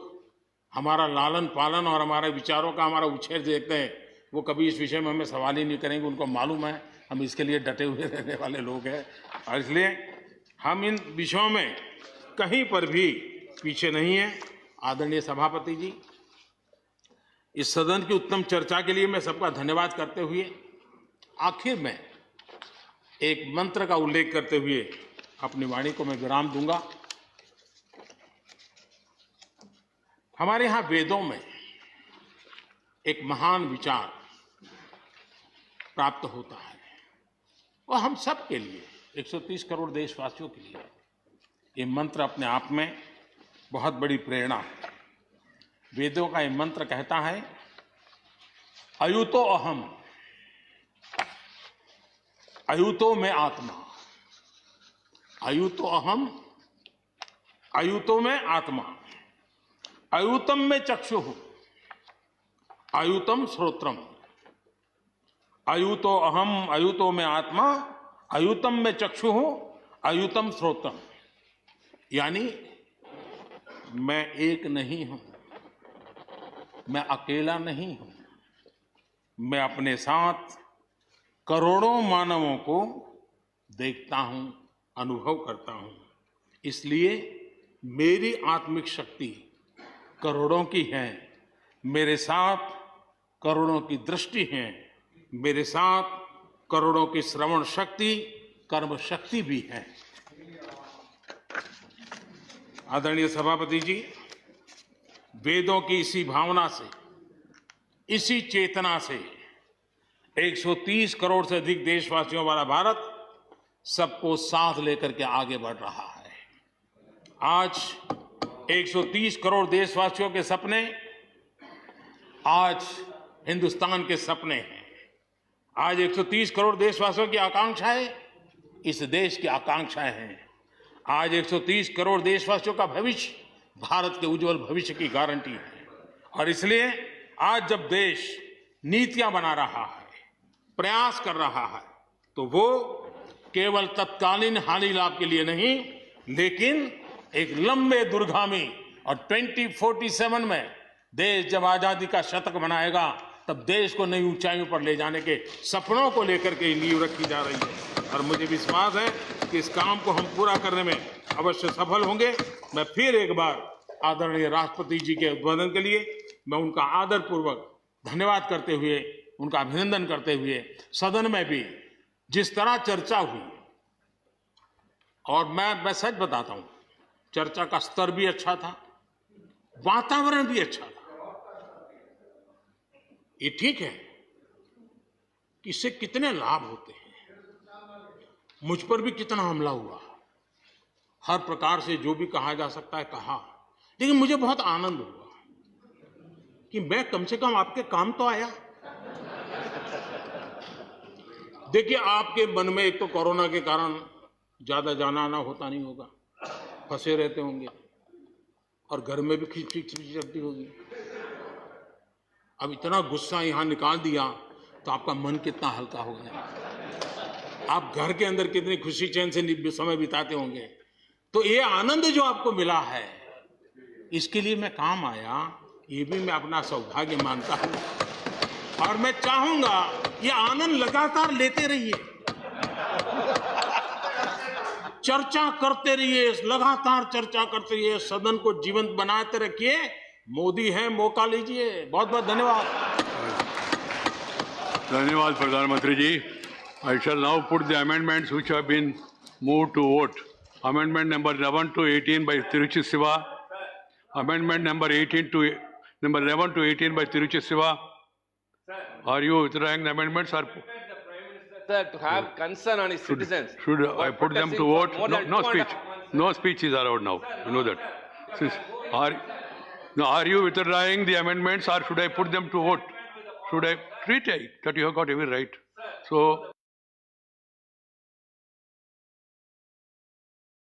A: हमारा लालन पालन और हमारे विचारों का हमारा उछेर देखते हैं, वो कभी इस विषय में हमें सवाल ही नहीं करेंगे। उनको मालूम है हम इसके लिए डटे हुए रहने वाले लोग हैं, और इसलिए हम इन विषयों में कहीं पर भी पीछे नहीं हैं। आदरणीय सभापति जी, इस सदन की उत्तम चर्चा के लिए मैं सबका धन्यवाद करते हुए आखिर में एक मंत्र का उल्लेख करते हुए अपनी वाणी को मैं विराम दूंगा। हमारे यहाँ वेदों में एक महान विचार प्राप्त होता है, और हम सब के लिए 130 करोड़ देशवासियों के लिए ये मंत्र अपने आप में बहुत बड़ी प्रेरणा है। वेदों का ये मंत्र कहता है, अयुतो अहम, अयुतो में आत्मा, अयुतो अहम, अयुतो में आत्मा, अयुतम में चक्षुः, अयुतम श्रोत्रम, अयुतो अहम, अयुतो में आत्मा, अयुतम में चक्षुः, अयुतम श्रोत्रम। यानी मैं एक नहीं हूं, मैं अकेला नहीं हूं, मैं अपने साथ करोड़ों मानवों को देखता हूं, अनुभव करता हूं। इसलिए मेरी आत्मिक शक्ति करोड़ों की है, मेरे साथ करोड़ों की दृष्टि है, मेरे साथ करोड़ों की श्रवण शक्ति, कर्म शक्ति भी है। आदरणीय सभापति जी, वेदों की इसी भावना से, इसी चेतना से 130 करोड़ से अधिक देशवासियों वाला भारत सबको साथ लेकर के आगे बढ़ रहा है। आज 130 करोड़ देशवासियों के सपने आज हिंदुस्तान के सपने हैं। आज 130 करोड़ देशवासियों की आकांक्षाएं इस देश की आकांक्षाएं हैं। आज 130 करोड़ देशवासियों का भविष्य भारत के उज्जवल भविष्य की गारंटी है। और इसलिए आज जब देश नीतियां बना रहा है, प्रयास कर रहा है, तो वो केवल तत्कालीन हानि लाभ के लिए नहीं, लेकिन एक लंबे दूरगामी और 2047 में देश जब आजादी का शतक मनाएगा, तब देश को नई ऊंचाइयों पर ले जाने के सपनों को लेकर के नींव रखी जा रही है। और मुझे विश्वास है कि इस काम को हम पूरा करने में अवश्य सफल होंगे। मैं फिर एक बार आदरणीय राष्ट्रपति जी के उद्बोधन के लिए मैं उनका आदरपूर्वक धन्यवाद करते हुए, उनका अभिनंदन करते हुए, सदन में भी जिस तरह चर्चा हुई, और मैं सच बताता हूं, चर्चा का स्तर भी अच्छा था, वातावरण भी अच्छा था। ये ठीक है कि इससे कितने लाभ होते हैं, मुझ पर भी कितना हमला हुआ, हर प्रकार से जो भी कहा जा सकता है कहा, लेकिन मुझे बहुत आनंद हुआ कि मैं कम से कम आपके काम तो आया। देखिए, आपके मन में एक तो कोरोना के कारण ज्यादा जाना आना होता नहीं होगा, फंसे रहते होंगे, और घर में भी खिचखिच चलती होगी। अब इतना गुस्सा यहां निकाल दिया तो आपका मन कितना हल्का हो गया, आप घर के अंदर कितनी खुशी चैन से समय बिताते होंगे। तो ये आनंद जो आपको मिला है, इसके लिए मैं काम आया, ये भी मैं अपना सौभाग्य मानता हूं। और मैं चाहूंगा ये आनंद लगातार लेते रहिए, चर्चा करते रहिए, लगातार चर्चा करते रहिए, सदन को जीवंत बनाते रखिए। मोदी है, मौका लीजिए। बहुत बहुत धन्यवाद।
B: धन्यवाद प्रधानमंत्री जी। I shall now put the amendments which have been moved to vote. Amendment number 11 to 18 by Tiruchi Siva. Amendment number 11 to 18 by Tiruchi Siva. Are you withdrawing the amendments or?
C: Sir, to have concern on his citizens.
B: Should I put them to vote? No speech. No speech is allowed now. You know that. Are you withdrawing the amendments or should I put them to vote? Should I treat it that you have got every right? So